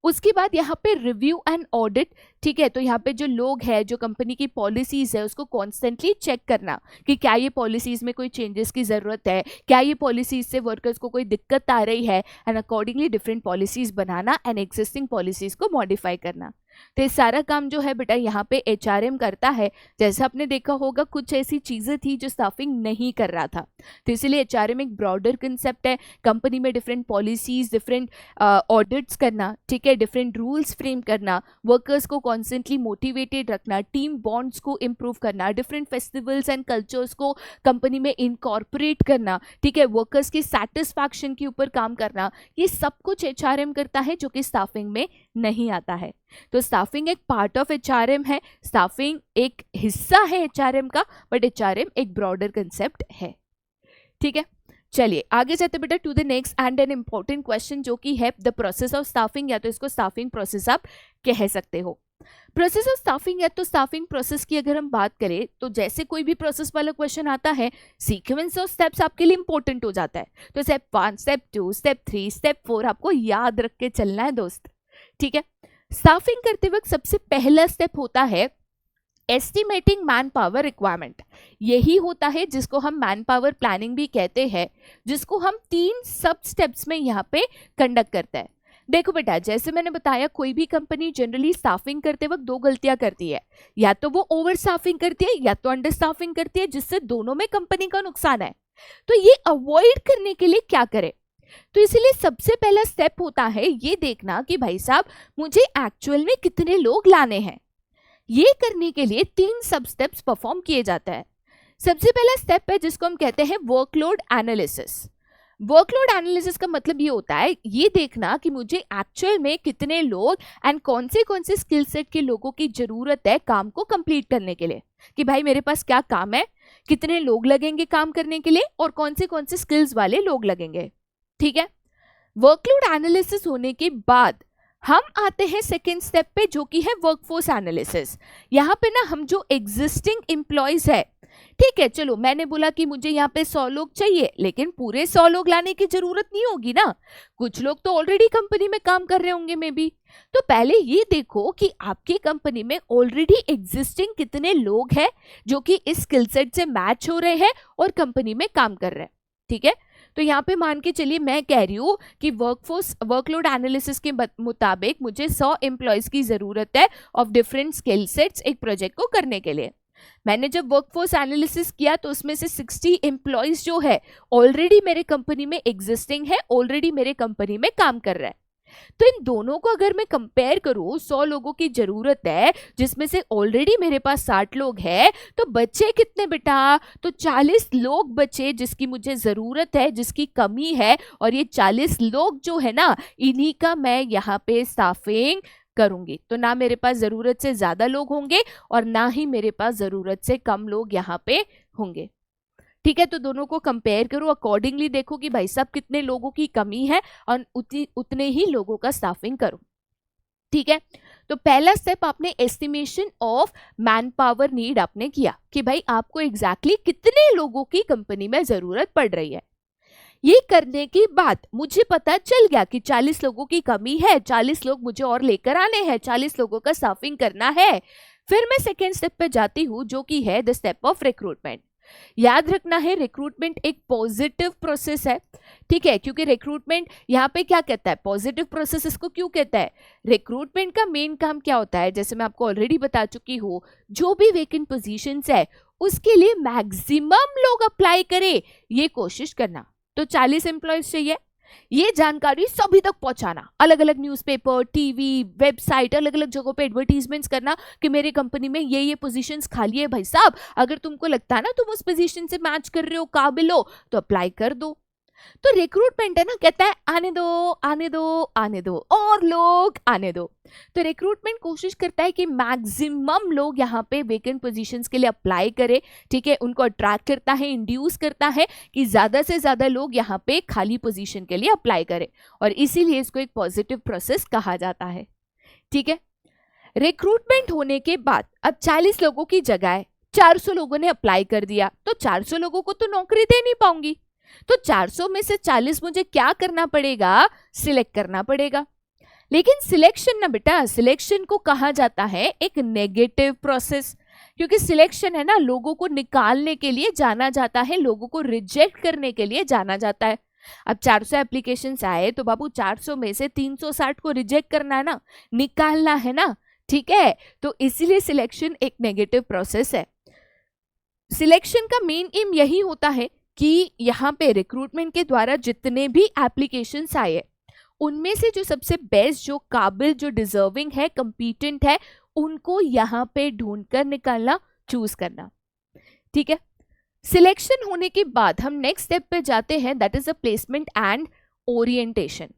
S1: उसके बाद यहाँ पे रिव्यू एंड ऑडिट, ठीक है। तो यहाँ पे जो लोग हैं, जो कंपनी की पॉलिसीज है, उसको कॉन्स्टेंटली चेक करना कि क्या ये पॉलिसीज में कोई चेंजेस की ज़रूरत है, क्या ये पॉलिसीज से वर्कर्स को कोई दिक्कत आ रही है, and accordingly different policies banana and existing policies को मॉडिफाई करना। तो ये सारा काम जो है बेटा यहाँ पे एचआरएम करता है। जैसा आपने देखा होगा कुछ ऐसी चीज़ें थी जो स्टाफिंग नहीं कर रहा था, तो इसीलिए एचआरएम एक ब्रॉडर कंसेप्ट है। कंपनी में डिफरेंट पॉलिसीज, डिफरेंट ऑडिट्स करना, ठीक है, डिफरेंट रूल्स फ्रेम करना, वर्कर्स को कॉन्स्टेंटली मोटिवेटेड रखना, टीम बॉन्ड्स को इम्प्रूव करना, डिफरेंट फेस्टिवल्स एंड कल्चर्स को कंपनी में इनकॉर्पोरेट करना, ठीक है, वर्कर्स की सेटिस्फैक्शन के ऊपर काम करना, ये सब कुछ एचआरएम करता है जो कि स्टाफिंग में नहीं आता है। तो स्टाफिंग एक पार्ट ऑफ एचआरएम है, स्टाफिंग एक हिस्सा है एचआरएम का, बट एचआरएम एक ब्रॉडर कंसेप्ट है, ठीक है। चलिए आगे जाते बेटा to the next and an important question जो कि है द प्रोसेस ऑफ स्टाफिंग, या तो इसको स्टाफिंग प्रोसेस आप कह सकते हो। प्रोसेस ऑफ स्टाफिंग है, तो स्टाफिंग प्रोसेस की अगर हम बात करें तो जैसे कोई भी प्रोसेस वाला क्वेश्चन आता है, सीक्वेंस ऑफ स्टेप्स आपके लिए इंपॉर्टेंट हो जाता है। तो स्टेप 1, स्टेप 2, स्टेप 3, स्टेप 4 आपको याद रख के चलना है दोस्त, ठीक है। स्टाफिंग करते वक्त सबसे पहला स्टेप होता है एस्टिमेटिंग मैन पावर रिक्वायरमेंट। यही होता है जिसको हम मैन पावर प्लानिंग भी कहते हैं, जिसको हम 3 सब स्टेप्स में यहाँ पे कंडक्ट करते हैं। देखो बेटा, जैसे मैंने बताया कोई भी कंपनी जनरली स्टाफिंग करते वक्त 2 गलतियां करती है, या तो वो ओवर स्टाफिंग करती है या तो अंडर स्टाफिंग करती है, जिससे दोनों में कंपनी का नुकसान है। तो ये अवॉइड करने के लिए क्या करें? तो इसीलिए सबसे पहला स्टेप होता है ये देखना कि भाई साहब मुझे एक्चुअल में कितने लोग लाने हैं। ये करने के लिए 3 सब स्टेप्स परफॉर्म किए जाते हैं। सबसे पहला स्टेप है जिसको हम कहते हैं वर्कलोड एनालिसिस। वर्कलोड एनालिसिस का मतलब ये होता है ये देखना कि मुझे एक्चुअल में कितने लोग एंड कौन से स्किल सेट के लोगों की जरूरत है काम को कंप्लीट करने के लिए, कि भाई मेरे पास क्या काम है, कितने लोग लगेंगे काम करने के लिए और कौन से स्किल्स वाले लोग लगेंगे, ठीक है। वर्कलोड एनालिसिस होने के बाद हम आते हैं सेकेंड स्टेप पे जो कि है वर्कफोर्स एनालिसिस। यहाँ पे ना हम जो एग्जिस्टिंग एम्प्लॉयज है, ठीक है, चलो मैंने बोला कि मुझे यहाँ पे 100 लोग चाहिए, लेकिन पूरे 100 लोग लाने की जरूरत नहीं होगी ना, कुछ लोग तो ऑलरेडी कंपनी में काम कर रहे होंगे मे बी। तो पहले ये देखो कि आपकी कंपनी में ऑलरेडी एग्जिस्टिंग कितने लोग हैं जो कि इस स्किल सेट से मैच हो रहे हैं और कंपनी में काम कर रहे हैं, ठीक है। तो यहाँ पे मान के चलिए मैं कह रही हूँ कि वर्कलोड एनालिसिस के मुताबिक मुझे 100 एम्प्लॉयज की जरूरत है ऑफ डिफरेंट स्किल सेट्स एक प्रोजेक्ट को करने के लिए। मैंने जब वर्कफोर्स एनालिसिस किया तो उसमें से 60 एम्प्लॉयज जो है ऑलरेडी मेरे कंपनी में एग्जिस्टिंग है, ऑलरेडी मेरे कंपनी में काम कर रहा है। तो इन दोनों को अगर मैं कंपेयर करूं, 100 लोगों की जरूरत है जिसमें से ऑलरेडी मेरे पास 60 लोग हैं, तो बचे कितने बेटा? तो 40 लोग बचे जिसकी मुझे जरूरत है, जिसकी कमी है, और ये 40 लोग जो है ना इन्हीं का मैं यहाँ पे स्टाफिंग करूंगी। तो ना मेरे पास जरूरत से ज्यादा लोग होंगे और ना ही मेरे पास जरूरत से कम लोग यहाँ पे होंगे, ठीक है। तो दोनों को कंपेयर करो, अकॉर्डिंगली देखो कि भाई साहब कितने लोगों की कमी है और उतने ही लोगों का स्टाफिंग करो, ठीक है। तो पहला स्टेप आपने estimation of man power need आपने किया कि भाई आपको एग्जैक्टली कितने लोगों की कंपनी में जरूरत पड़ रही है। ये करने के बाद मुझे पता चल गया कि 40 लोगों की कमी है, 40 लोग मुझे और लेकर आने हैं, 40 लोगों का स्टाफिंग करना है। फिर मैं सेकेंड स्टेप पे जाती हूँ जो कि है द स्टेप ऑफ रिक्रूटमेंट। याद रखना है रिक्रूटमेंट एक पॉजिटिव प्रोसेस है, ठीक है, क्योंकि रिक्रूटमेंट यहाँ पे क्या कहता है, पॉजिटिव प्रोसेस इसको क्यों कहता है? रिक्रूटमेंट का मेन काम क्या होता है, जैसे मैं आपको ऑलरेडी बता चुकी हूँ, जो भी वेकेंट पोजीशंस है उसके लिए मैक्सिमम लोग अप्लाई करे ये कोशिश करना। तो 40 एम्प्लॉयज चाहिए, ये जानकारी सभी तक पहुंचाना, अलग अलग न्यूज़पेपर, टीवी, वेबसाइट, अलग अलग जगहों पे एडवर्टीजमेंट्स करना कि मेरे कंपनी में ये पोजीशंस खाली है भाई साहब, अगर तुमको लगता है ना तुम उस पोजीशन से मैच कर रहे हो, काबिल हो, तो अप्लाई कर दो। तो रिक्रूटमेंट है ना, कहता है आने दो आने दो आने दो और लोग आने दो। तो रिक्रूटमेंट कोशिश करता है कि मैक्सिमम लोग यहाँ पे वेकेंट पोजीशंस के लिए अप्लाई करें, ठीक है, उनको अट्रैक्ट करता है, इंड्यूस करता है कि ज्यादा से ज्यादा लोग यहाँ पे खाली पोजीशन के लिए अप्लाई करें, और इसीलिए इसको एक पॉजिटिव प्रोसेस कहा जाता है, ठीक है। रिक्रूटमेंट होने के बाद अब 40 लोगों की जगह 400 लोगों ने अप्लाई कर दिया, तो 400 लोगों को तो नौकरी दे नहीं पाऊंगी, तो 400 में से 40 मुझे क्या करना पड़ेगा? सिलेक्ट करना पड़ेगा। लेकिन सिलेक्शन ना बेटा, सिलेक्शन को कहा जाता है एक नेगेटिव प्रोसेस, क्योंकि सिलेक्शन है ना लोगों को निकालने के लिए जाना जाता है, लोगों को रिजेक्ट करने के लिए जाना जाता है। अब 400 एप्लीकेशंस आए तो बाबू 400 में से 360 को रिजेक्ट करना है ना, निकालना है ना, ठीक है। तो इसीलिए सिलेक्शन एक नेगेटिव प्रोसेस है। सिलेक्शन का मेन एम यही होता है कि यहाँ पे रिक्रूटमेंट के द्वारा जितने भी एप्लीकेशंस आए उनमें से जो सबसे बेस्ट, जो काबिल, जो डिजर्विंग है, कंपीटेंट है, उनको यहाँ पे ढूंढ कर निकालना, चूज करना, ठीक है। सिलेक्शन होने के बाद हम नेक्स्ट स्टेप पे जाते हैं, that is the placement and orientation.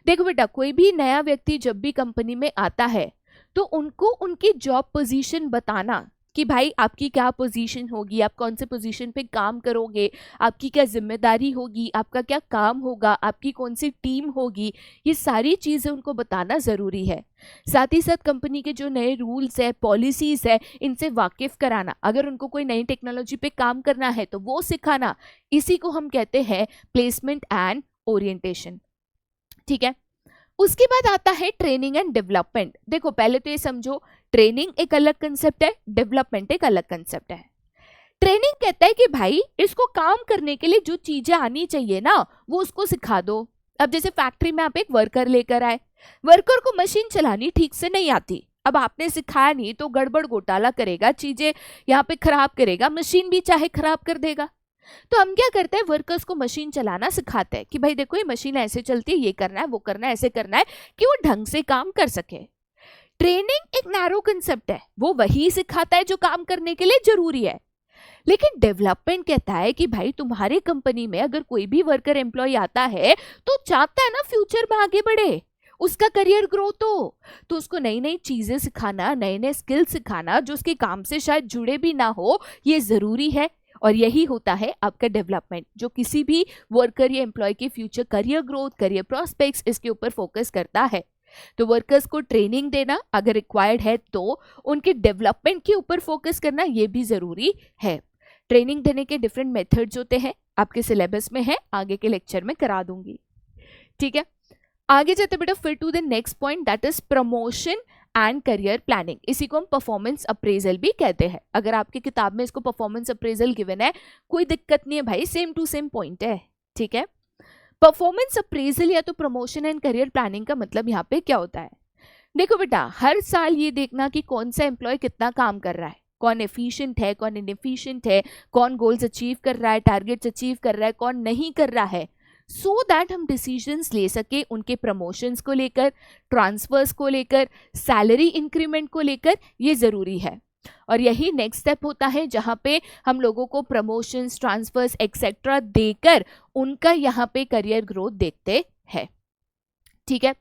S1: देखो बेटा, कोई भी नया व्यक्ति जब भी कंपनी में आता है तो उनको उनकी जॉब पोजीशन बताना कि भाई आपकी क्या पोजीशन होगी, आप कौन से पोजीशन पे काम करोगे, आपकी क्या जिम्मेदारी होगी, आपका क्या काम होगा, आपकी कौन सी टीम होगी, ये सारी चीज़ें उनको बताना ज़रूरी है। साथ ही साथ कंपनी के जो नए रूल्स है, पॉलिसीज़ है, इनसे वाकिफ़ कराना। अगर उनको कोई नई टेक्नोलॉजी पे काम करना है तो वो सिखाना। इसी को हम कहते हैं प्लेसमेंट एंड ओरिएंटेशन, ठीक है। उसके बाद आता है ट्रेनिंग एंड डेवलपमेंट। देखो पहले तो ये समझो, ट्रेनिंग एक अलग कंसेप्ट है, डेवलपमेंट एक अलग कंसेप्ट है। ट्रेनिंग कहता है कि भाई इसको काम करने के लिए जो चीजें आनी चाहिए ना वो उसको सिखा दो। अब जैसे फैक्ट्री में आप एक वर्कर लेकर आए, वर्कर को मशीन चलानी ठीक से नहीं आती, अब आपने सिखाया नहीं तो गड़बड़ घोटाला करेगा, चीजें यहाँ पे खराब करेगा, मशीन भी चाहे खराब कर देगा। तो हम क्या करते हैं, वर्कर्स को मशीन चलाना सिखाते हैं कि भाई देखो ये मशीन ऐसे चलती है, ये करना है, वो करना है, ऐसे करना है, कि वो ढंग से काम कर सके। ट्रेनिंग एक नैरो कंसेप्ट है, वो वही सिखाता है जो काम करने के लिए जरूरी है। लेकिन डेवलपमेंट कहता है कि भाई तुम्हारे कंपनी में अगर कोई भी वर्कर एम्प्लॉय आता है तो चाहता है ना फ्यूचर में आगे बढ़े, उसका करियर ग्रोथ हो, तो उसको नई नई चीजें सिखाना, नए नए स्किल सिखाना जो उसके काम से शायद जुड़े भी ना हो, ये जरूरी है। और यही होता है आपका डेवलपमेंट, जो किसी भी वर्कर या एम्प्लॉय के future career growth, career prospects, इसके ऊपर फोकस करता है। तो वर्कर्स को ट्रेनिंग देना अगर रिक्वायर्ड है तो उनके डेवलपमेंट के ऊपर फोकस करना ये भी जरूरी है। ट्रेनिंग देने के डिफरेंट मेथड्स होते हैं, आपके सिलेबस में है, आगे के लेक्चर में करा दूंगी, ठीक है। आगे जाते बेटा फिर to the next point, that is promotion and career planning. इसी को हम परफॉर्मेंस अप्रेजल भी कहते हैं। अगर आपकी किताब में इसको परफॉर्मेंस अप्रेजल गिवन है, कोई दिक्कत नहीं है भाई, सेम टू सेम पॉइंट है, ठीक है। परफॉर्मेंस अप्रेजल या तो प्रमोशन एंड करियर प्लानिंग का मतलब यहाँ पे क्या होता है। देखो बेटा, हर साल ये देखना कि कौन सा एम्प्लॉय कितना काम कर रहा है, कौन एफिशिएंट है, कौन इनएफिशिएंट है, कौन गोल्स अचीव कर रहा है, टारगेट्स अचीव कर रहा है, कौन नहीं कर रहा है, सो दैट हम डिसीजंस ले सके उनके प्रमोशंस को लेकर, ट्रांसफर्स को लेकर, सैलरी इंक्रीमेंट को लेकर, ये ज़रूरी है। और यही नेक्स्ट स्टेप होता है जहाँ पे हम लोगों को प्रमोशंस, ट्रांसफर्स एक्सेट्रा देकर उनका यहाँ पे करियर ग्रोथ देखते हैं, ठीक है।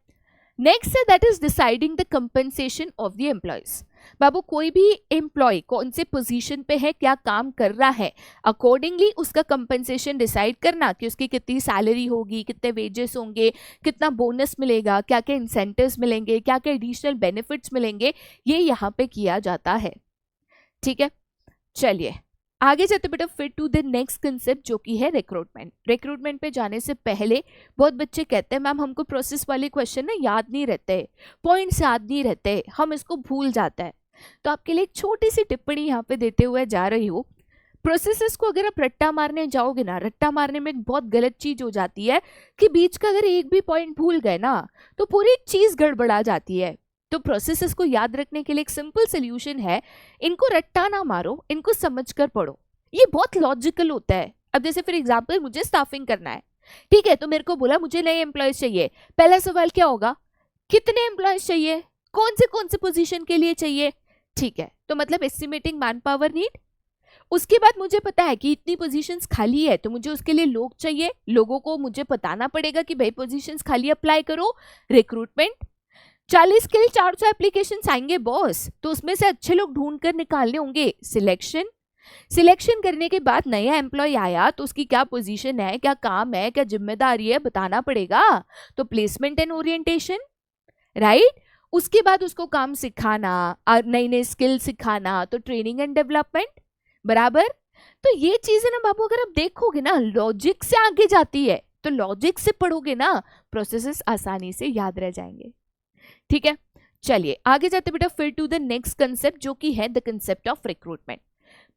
S1: नेक्स्ट है that is deciding the compensation of the employees. बाबू कोई भी एम्प्लॉय कौन से पोजीशन पे है, क्या काम कर रहा है, अकॉर्डिंगली उसका कंपनसेशन डिसाइड करना कि उसकी कितनी सैलरी होगी, कितने वेजेस होंगे, कितना बोनस मिलेगा, क्या क्या इंसेंटिव्स मिलेंगे, क्या क्या एडिशनल बेनिफिट्स मिलेंगे, ये यहाँ पे किया जाता है, ठीक है। चलिए आगे जाते बेटा फिर टू द नेक्स्ट कंसेप्ट जो कि है रिक्रूटमेंट। रिक्रूटमेंट पे जाने से पहले बहुत बच्चे कहते हैं मैम हमको प्रोसेस वाले क्वेश्चन ना याद नहीं रहते, पॉइंट्स याद नहीं रहते, हम इसको भूल जाते हैं। तो आपके लिए एक छोटी सी टिप्पणी यहाँ पे देते हुए जा रही हूँ। प्रोसेसेस को अगर आप रट्टा मारने जाओगे ना, रट्टा मारने में एक बहुत गलत चीज हो जाती है कि बीच का अगर एक भी पॉइंट भूल गए ना तो पूरी चीज गड़बड़ा जाती है। तो प्रोसेसेस को याद रखने के लिए एक सिंपल सोल्यूशन है, इनको रट्टा ना मारो, इनको समझकर पढ़ो, ये बहुत लॉजिकल होता है। अब जैसे फॉर एग्जांपल मुझे स्टाफिंग करना है, ठीक है, तो मेरे को बोला मुझे नए एम्प्लॉयज चाहिए, पहला सवाल क्या होगा, कितने एम्प्लॉयज चाहिए, कौन से पोजीशन के लिए चाहिए, ठीक है, तो मतलब एस्टिमेटिंग मैन पावर नीड। उसके बाद मुझे पता है कि इतनी पोजीशंस खाली है तो मुझे उसके लिए लोग चाहिए, लोगों को मुझे बताना पड़ेगा कि भाई पोजीशंस खाली, अप्लाई करो, रिक्रूटमेंट। 40 के लिए 400 एप्लीकेशंस आएंगे बॉस, तो उसमें से अच्छे लोग ढूंढ कर निकालने होंगे, सिलेक्शन। सिलेक्शन करने के बाद नया एम्प्लॉय आया तो उसकी क्या पोजीशन है, क्या काम है, क्या जिम्मेदारी है, बताना पड़ेगा, तो प्लेसमेंट एंड ओरिएंटेशन, राइट। उसके बाद उसको काम सिखाना, नई नई स्किल सिखाना, तो ट्रेनिंग एंड डेवलपमेंट, बराबर। तो ये चीजें ना बाबू अगर आप देखोगे ना लॉजिक से आगे जाती है, तो लॉजिक से पढ़ोगे ना प्रोसेसेस आसानी से याद रह जाएंगे, ठीक है, चलिए आगे जाते बेटा फिर टू द नेक्स्ट कंसेप्ट जो कि है द कंसेप्ट ऑफ रिक्रूटमेंट।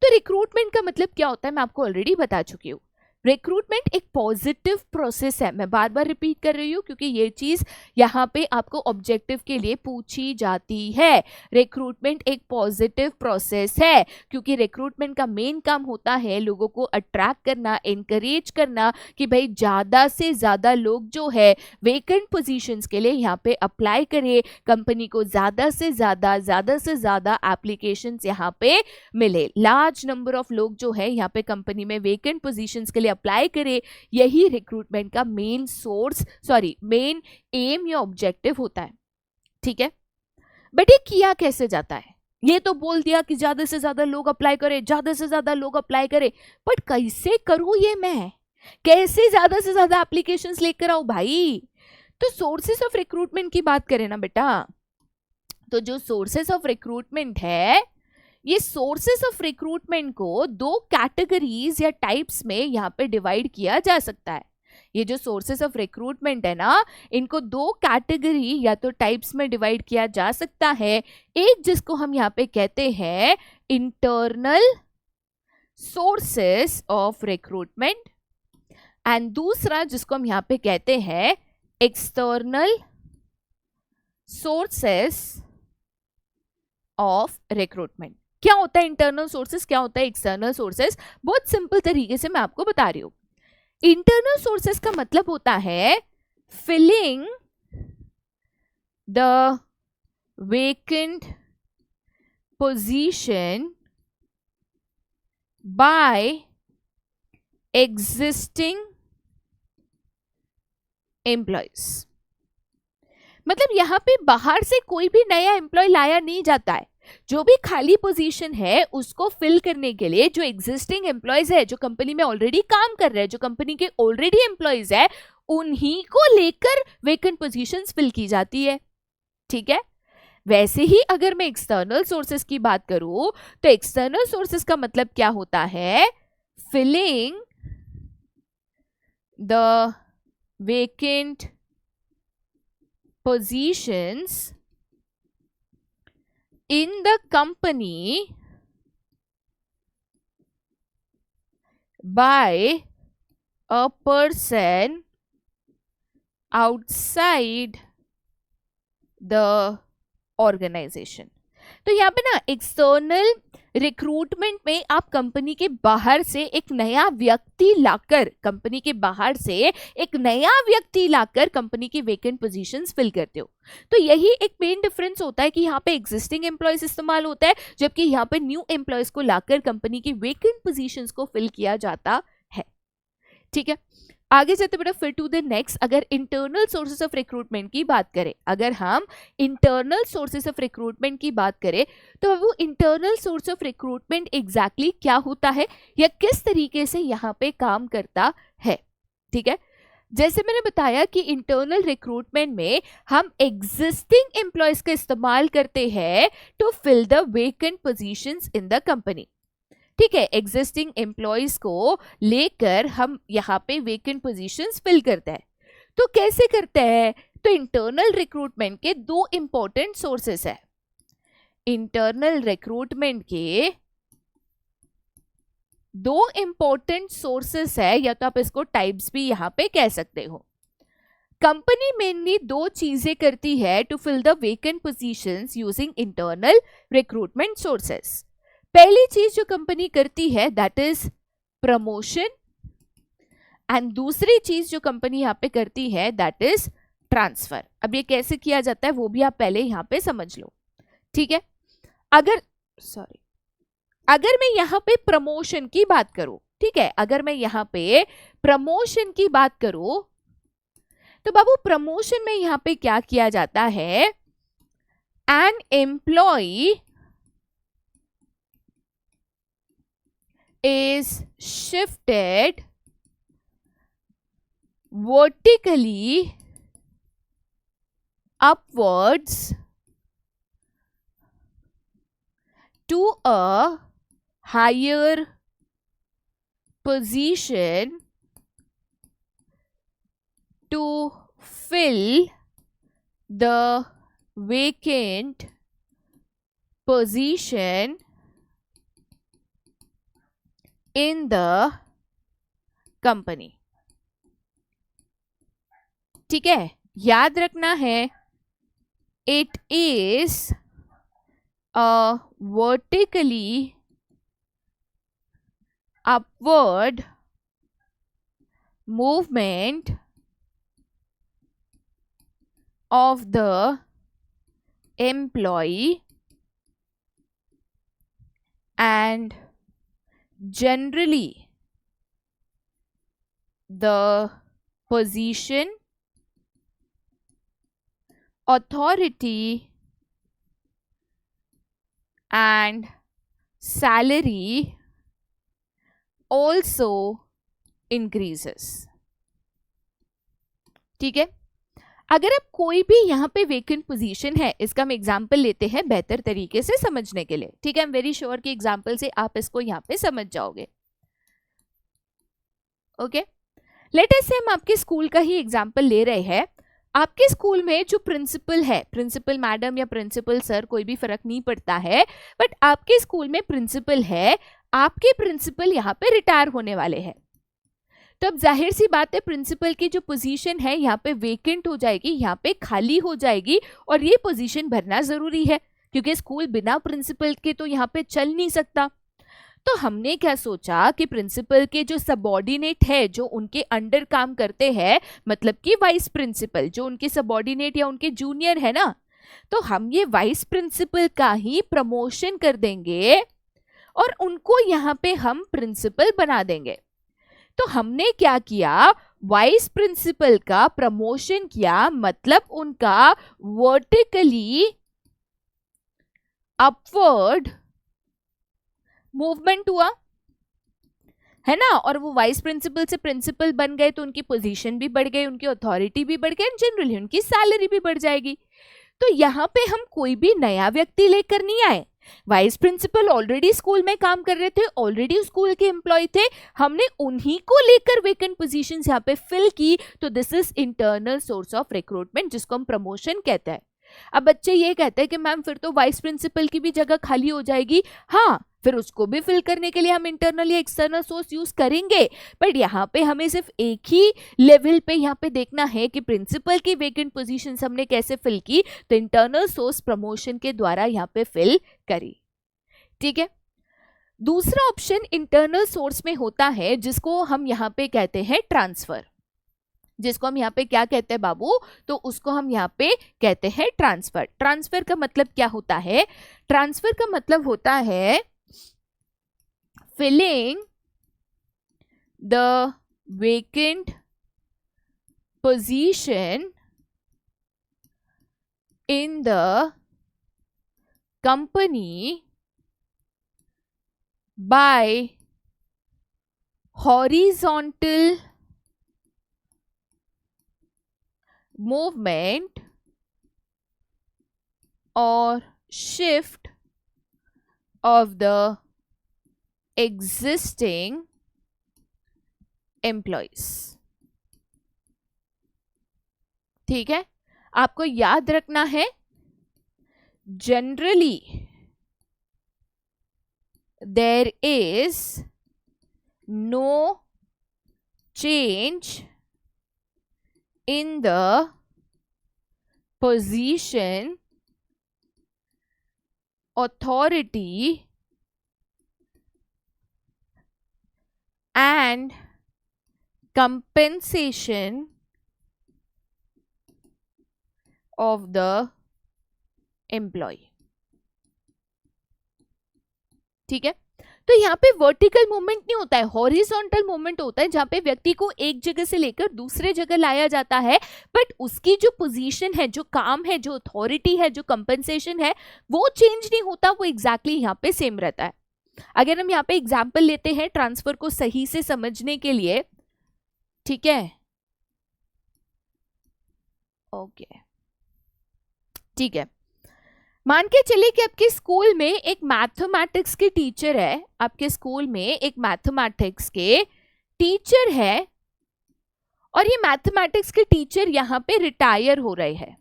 S1: तो रिक्रूटमेंट का मतलब क्या होता है मैं आपको ऑलरेडी बता चुकी हूँ। रिक्रूटमेंट एक पॉजिटिव प्रोसेस है, मैं बार बार रिपीट कर रही हूँ क्योंकि ये चीज यहाँ पे आपको ऑब्जेक्टिव के लिए पूछी जाती है। रिक्रूटमेंट एक पॉजिटिव प्रोसेस है क्योंकि रिक्रूटमेंट का मेन काम होता है लोगों को अट्रैक्ट करना, एनकरेज करना कि भाई ज्यादा से ज्यादा लोग जो है वेकेंट पोजीशंस के लिए यहाँ पे अप्लाई करे, कंपनी को ज्यादा से ज्यादा एप्लीकेशंस यहाँ पे मिले, लार्ज नंबर ऑफ लोग जो है यहाँ पे कंपनी में वेकेंट पोजीशंस के लिए अप्लाई करे। यही रिक्रूटमेंट का मेन एम या ऑब्जेक्टिव होता है। ठीक है, बट ये किया कैसे जाता है? ये तो बोल दिया कि ज्यादा से ज्यादा लोग अप्लाई करें, ज्यादा से ज्यादा लोग अप्लाई करें, बट कैसे करूं ये? मैं कैसे ज्यादा से ज्यादा एप्लीकेशंस लेकर आऊं भाई? तो सोर्सेस ऑफ रिक्रूटमेंट की बात करें ना बेटा, तो जो सोर्सेस ऑफ रिक्रूटमेंट है, ये सोर्सेस ऑफ रिक्रूटमेंट को दो कैटेगरीज या टाइप्स में यहाँ पे डिवाइड किया जा सकता है। ये जो सोर्सेस ऑफ रिक्रूटमेंट है ना, इनको दो कैटेगरी या तो टाइप्स में डिवाइड किया जा सकता है। एक जिसको हम यहाँ पे कहते हैं internal sources of recruitment and दूसरा जिसको हम यहाँ पे कहते हैं एक्सटर्नल सोर्सेस ऑफ रिक्रूटमेंट। क्या होता है इंटरनल सोर्सेस, क्या होता है एक्सटर्नल सोर्सेस? बहुत सिंपल तरीके से मैं आपको बता रही हूं। इंटरनल सोर्सेस का मतलब होता है filling the vacant position by existing employees. मतलब यहां पे बाहर से कोई भी नया एम्प्लॉय लाया नहीं जाता है, जो भी खाली पोजीशन है उसको फिल करने के लिए जो एग्जिस्टिंग एम्प्लॉयज है, जो कंपनी में ऑलरेडी काम कर रहे हैं, जो कंपनी के ऑलरेडी एम्प्लॉयज है, उन्हीं को लेकर वेकेंट पोजीशंस फिल की जाती है। ठीक है, वैसे ही अगर मैं एक्सटर्नल सोर्सेस की बात करूं तो एक्सटर्नल सोर्सेस का मतलब क्या होता है? Filling the vacant positions in the company by a person outside the organization। तो यहाँ पे ना एक्सटर्नल रिक्रूटमेंट में आप कंपनी के बाहर से एक नया व्यक्ति लाकर, कंपनी के बाहर से एक नया व्यक्ति लाकर कंपनी की वेकेंट पोजीशंस फिल करते हो। तो यही एक मेन डिफरेंस होता है कि यहाँ पे एग्जिस्टिंग एम्प्लॉयज इस्तेमाल होता है, जबकि यहाँ पे न्यू एम्प्लॉयज को लाकर कंपनी की वेकेंट पोजीशंस को फिल किया जाता है। ठीक है, आगे चलते बेटा फिर टू द नेक्स्ट। अगर इंटरनल सोर्सेस ऑफ रिक्रूटमेंट की बात करें, अगर हम इंटरनल सोर्सेस ऑफ रिक्रूटमेंट की बात करें तो वो internal source of recruitment exactly क्या होता है या किस तरीके से यहाँ पे काम करता है। ठीक है, जैसे मैंने बताया कि इंटरनल रिक्रूटमेंट में हम एग्जिस्टिंग एम्प्लॉयज का इस्तेमाल करते हैं to fill the vacant positions in the company. ठीक है, एग्जिस्टिंग एम्प्लॉयज को लेकर हम यहाँ पे वेकेंट पोजीशंस फिल करते हैं। तो कैसे करते हैं? तो इंटरनल रिक्रूटमेंट के दो इंपॉर्टेंट सोर्सेस है। इंटरनल रिक्रूटमेंट के दो इंपॉर्टेंट सोर्सेस है, या तो आप इसको टाइप्स भी यहाँ पे कह सकते हो। कंपनी मेनली दो चीजें करती है to fill the vacant positions using internal recruitment sources. पहली चीज जो कंपनी करती है दैट इज प्रमोशन एंड दूसरी चीज जो कंपनी यहाँ पे करती है दैट इज ट्रांसफर। अब ये कैसे किया जाता है वो भी आप पहले यहाँ पे समझ लो। ठीक है, अगर मैं यहाँ पे प्रमोशन की बात करूं, ठीक है, अगर मैं यहाँ पे प्रमोशन की बात करूं तो बाबू प्रमोशन में यहाँ पे क्या किया जाता है? An employee is shifted vertically upwards to a higher position to fill the vacant position in the company. ठीक है, याद रखना है it is a vertically upward movement of the employee and generally the position, authority and salary also increases. ठीक है, अगर अब कोई भी यहाँ पे वेकेंट पोजीशन है, इसका हम एग्जाम्पल लेते हैं बेहतर तरीके से समझने के लिए. ठीक है, आई एम वेरी श्योर कि एग्जाम्पल से आप इसको यहाँ पे समझ जाओगे. ओके, लेट अस से हम आपके स्कूल का ही एग्जाम्पल ले रहे हैं. आपके स्कूल में जो प्रिंसिपल है, प्रिंसिपल मैडम या प्रिंसिपल सर, कोई भी फर्क नहीं पड़ता है, बट आपके स्कूल में प्रिंसिपल है. आपके प्रिंसिपल यहाँ पे रिटायर होने वाले हैं, तो अब जाहिर सी बात है प्रिंसिपल की जो पोजीशन है यहाँ पे वेकेंट हो जाएगी, यहाँ पे खाली हो जाएगी, और ये पोजीशन भरना जरूरी है क्योंकि स्कूल बिना प्रिंसिपल के तो यहाँ पे चल नहीं सकता. तो हमने क्या सोचा कि प्रिंसिपल के जो सबऑर्डिनेट है, जो उनके अंडर काम करते हैं, मतलब कि वाइस प्रिंसिपल जो उनके सबऑर्डिनेट या उनके जूनियर है ना, तो हम ये वाइस प्रिंसिपल का ही प्रमोशन कर देंगे और उनको यहाँ पे हम प्रिंसिपल बना देंगे. तो हमने क्या किया, वाइस प्रिंसिपल का प्रमोशन किया, मतलब उनका वर्टिकली अपवर्ड मूवमेंट हुआ है ना, और वो वाइस प्रिंसिपल से प्रिंसिपल बन गए तो उनकी पोजीशन भी बढ़ गई, उनकी अथॉरिटी भी बढ़ गई, जनरली उनकी सैलरी भी बढ़ जाएगी. तो यहाँ पे हम कोई भी नया व्यक्ति लेकर नहीं आए. वाइस प्रिंसिपल ऑलरेडी स्कूल में काम कर रहे थे, ऑलरेडी स्कूल के एम्प्लॉय थे, हमने उन्हीं को लेकर वेकेंट पोजीशंस यहाँ पे फिल की. तो this is internal source of recruitment, जिसको हम प्रमोशन कहते हैं. अब बच्चे ये कहते हैं कि मैम फिर तो वाइस प्रिंसिपल की भी जगह खाली हो जाएगी. हाँ, फिर उसको भी फिल करने के लिए हम इंटरनल या एक्सटर्नल सोर्स यूज करेंगे, बट यहाँ पे हमें सिर्फ एक ही लेवल पे यहाँ पे देखना है कि प्रिंसिपल की वेकेंट पोजीशंस हमने कैसे फिल की, तो इंटरनल सोर्स प्रमोशन के द्वारा यहाँ पे फिल करी. ठीक है, दूसरा ऑप्शन इंटरनल सोर्स में होता है जिसको हम यहाँ पे कहते हैं ट्रांसफर. जिसको हम यहाँ पे क्या कहते हैं बाबू, तो उसको हम यहाँ पे कहते हैं ट्रांसफर. ट्रांसफर का मतलब क्या होता है, ट्रांसफर का मतलब होता है filling the vacant position in the company by horizontal movement or shift of the existing employees. ठीक है, आपको याद रखना है generally there is no change in the position, authority and compensation of the employee. ठीक है, तो यहाँ पे वर्टिकल मूवमेंट नहीं होता है, हॉरिजॉन्टल मूवमेंट होता है, जहाँ पे व्यक्ति को एक जगह से लेकर दूसरे जगह लाया जाता है, बट उसकी जो पोजीशन है, जो काम है, जो अथॉरिटी है, जो कंपनसेशन है, वो चेंज नहीं होता, वो एग्जैक्टली यहाँ पे सेम रहता है. अगर हम यहाँ पे एग्जाम्पल लेते हैं ट्रांसफर को सही से समझने के लिए, ठीक है, ओके, ठीक है, मान के चलिए कि आपके स्कूल में एक मैथमेटिक्स के टीचर है, आपके स्कूल में एक मैथमेटिक्स के टीचर है, और ये मैथमेटिक्स के टीचर यहाँ पे रिटायर हो रहे हैं.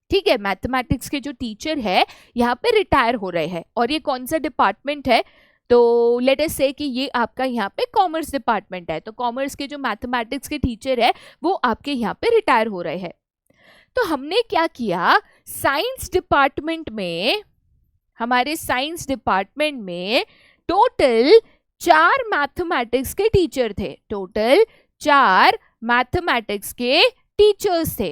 S1: ठीक है, मैथमेटिक्स के जो टीचर है यहाँ पे रिटायर हो रहे हैं, और ये कौन सा डिपार्टमेंट है, तो लेट अस से कि ये आपका यहाँ पे कॉमर्स डिपार्टमेंट है, तो कॉमर्स के जो मैथमेटिक्स के टीचर है वो आपके यहाँ पे रिटायर हो रहे हैं। तो हमने क्या किया, साइंस डिपार्टमेंट में, हमारे साइंस डिपार्टमेंट में टोटल 4 मैथमेटिक्स के टीचर थे, टोटल 4 मैथमेटिक्स के टीचर्स थे,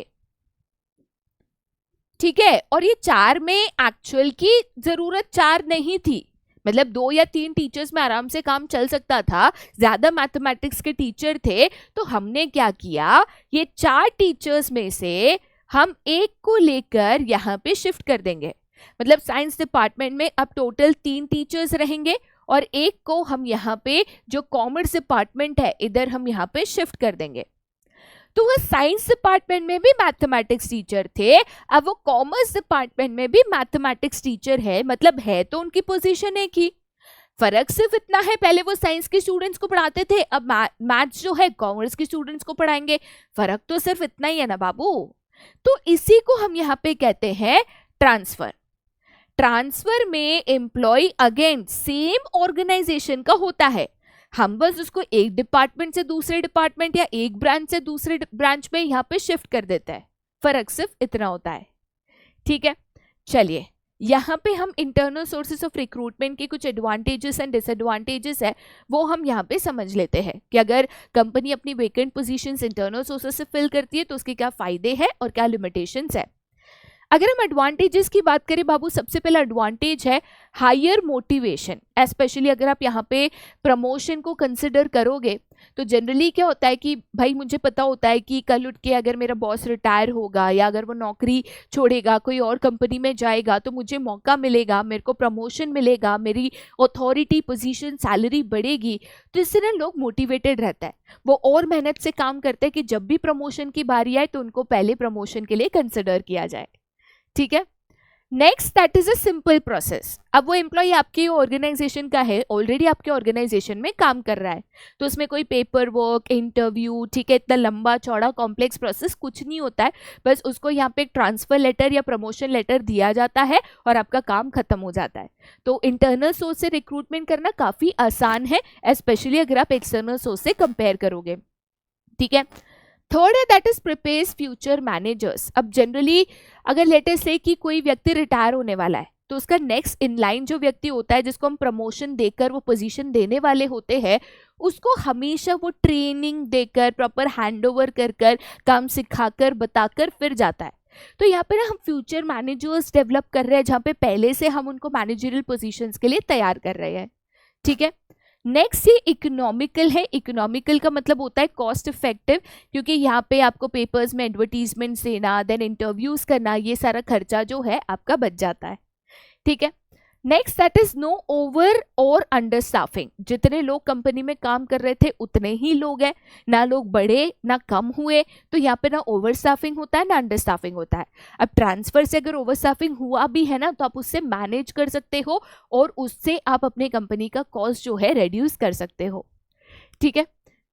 S1: ठीक है। और ये 4 में एक्चुअल की जरूरत 4 नहीं थी, मतलब 2 या 3 टीचर्स में आराम से काम चल सकता था, ज्यादा मैथमेटिक्स के टीचर थे। तो हमने क्या किया, ये 4 टीचर्स में से हम एक को लेकर यहाँ पे शिफ्ट कर देंगे, मतलब साइंस डिपार्टमेंट में अब टोटल 3 टीचर्स रहेंगे और एक को हम यहाँ पे जो कॉमर्स डिपार्टमेंट है इधर हम यहाँ पे शिफ्ट कर देंगे। तो वो साइंस डिपार्टमेंट में भी मैथमेटिक्स टीचर थे, अब वो कॉमर्स डिपार्टमेंट में भी मैथमेटिक्स टीचर है, मतलब है तो उनकी पोजीशन एक ही, फर्क सिर्फ इतना है, पहले वो साइंस के स्टूडेंट्स को पढ़ाते थे, अब मैथ्स जो है कॉमर्स के स्टूडेंट्स को पढ़ाएंगे, फर्क तो सिर्फ इतना ही है ना बाबू। तो इसी को हम यहाँ पे कहते हैं ट्रांसफर। ट्रांसफर में एम्प्लॉय अगेन सेम ऑर्गेनाइजेशन का होता है, हम बस उसको एक डिपार्टमेंट से दूसरे डिपार्टमेंट या एक ब्रांच से दूसरे ब्रांच में यहाँ पे शिफ्ट कर देते हैं, फर्क सिर्फ इतना होता है, ठीक है। चलिए यहाँ पे हम इंटरनल सोर्सेस ऑफ रिक्रूटमेंट के कुछ एडवांटेजेस एंड डिसएडवांटेजेस है वो हम यहाँ पे समझ लेते हैं कि अगर कंपनी अपनी वेकेंट पोजीशंस इंटरनल सोर्सेस से फिल करती है तो उसके क्या फायदे हैं और क्या लिमिटेशंस है। अगर हम एडवांटेजेस की बात करें बाबू, सबसे पहला एडवांटेज है हायर मोटिवेशन, स्पेशली अगर आप यहाँ पे प्रमोशन को कंसिडर करोगे तो जनरली क्या होता है कि भाई मुझे पता होता है कि कल उठ के अगर मेरा बॉस रिटायर होगा या अगर वो नौकरी छोड़ेगा कोई और कंपनी में जाएगा तो मुझे मौका मिलेगा, मेरे को प्रमोशन मिलेगा, मेरी अथॉरिटी पोजीशन सैलरी बढ़ेगी, तो इससे ना लोग मोटिवेटेड रहता है, वो और मेहनत से काम करते हैं कि जब भी प्रमोशन की बारी आए तो उनको पहले प्रमोशन के लिए कंसिडर किया जाए, ठीक है। Next that is a simple process, अब वो एम्प्लॉय आपके ऑर्गेनाइजेशन का है, ऑलरेडी आपके ऑर्गेनाइजेशन में काम कर रहा है, तो उसमें कोई पेपर वर्क, इंटरव्यू, ठीक है, इतना लंबा चौड़ा कॉम्प्लेक्स प्रोसेस कुछ नहीं होता है, बस उसको यहाँ पे एक ट्रांसफर लेटर या प्रमोशन लेटर दिया जाता है और आपका काम खत्म हो जाता है। तो इंटरनल सोर्स से रिक्रूटमेंट करना काफी आसान है, स्पेशली अगर आप एक्सटर्नल सोर्स से कंपेयर करोगे, ठीक है। थर्ड है that is prepares future managers. अब जनरली अगर लेट अस से कि कोई व्यक्ति रिटायर होने वाला है तो उसका नेक्स्ट इन लाइन जो व्यक्ति होता है जिसको हम प्रमोशन देकर वो पोजीशन देने वाले होते हैं उसको हमेशा वो ट्रेनिंग देकर प्रॉपर हैंडओवर कर कर काम सिखाकर बताकर फिर जाता है। तो यहाँ पे ना हम फ्यूचर मैनेजर्स डेवलप कर रहे हैं जहाँ पे पहले से हम उनको मैनेजरियल पोजीशंस के लिए तैयार कर रहे हैं, ठीक है। नेक्स्ट ये इकोनॉमिकल है, इकोनॉमिकल का मतलब होता है कॉस्ट इफेक्टिव, क्योंकि यहाँ पे आपको पेपर्स में एडवर्टीजमेंट्स देना, देन इंटरव्यूज करना, ये सारा खर्चा जो है आपका बच जाता है, ठीक है। Next that is no over और अंडर स्टाफिंग, जितने लोग कंपनी में काम कर रहे थे उतने ही लोग हैं, ना लोग बढ़े ना कम हुए, तो यहाँ पे ना ओवर स्टाफिंग होता है ना अंडर स्टाफिंग होता है। अब ट्रांसफर से अगर ओवर स्टाफिंग हुआ भी है ना तो आप उससे मैनेज कर सकते हो और उससे आप अपने कंपनी का कॉस्ट जो है रिड्यूस कर सकते हो, ठीक है।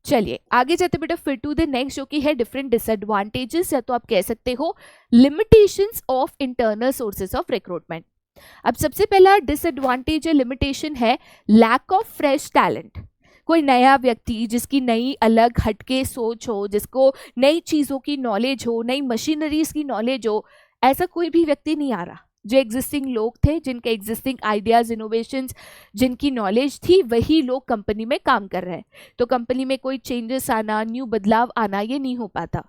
S1: चलिए आगे जाते बेटा फिर टू द नेक्स्ट जो कि है डिफरेंट डिसएडवांटेजेस या तो आप कह सकते हो limitations of internal sources of recruitment. अब सबसे पहला डिसएडवांटेज या लिमिटेशन है लैक ऑफ फ्रेश टैलेंट। कोई नया व्यक्ति जिसकी नई अलग हटके सोच हो, जिसको नई चीज़ों की नॉलेज हो, नई मशीनरीज की नॉलेज हो, ऐसा कोई भी व्यक्ति नहीं आ रहा। जो एग्जिस्टिंग लोग थे, जिनके एग्जिस्टिंग आइडियाज, इनोवेशंस, जिनकी नॉलेज थी, वही लोग कंपनी में काम कर रहे हैं, तो कंपनी में कोई चेंजेस आना, न्यू बदलाव आना ये नहीं हो पाता,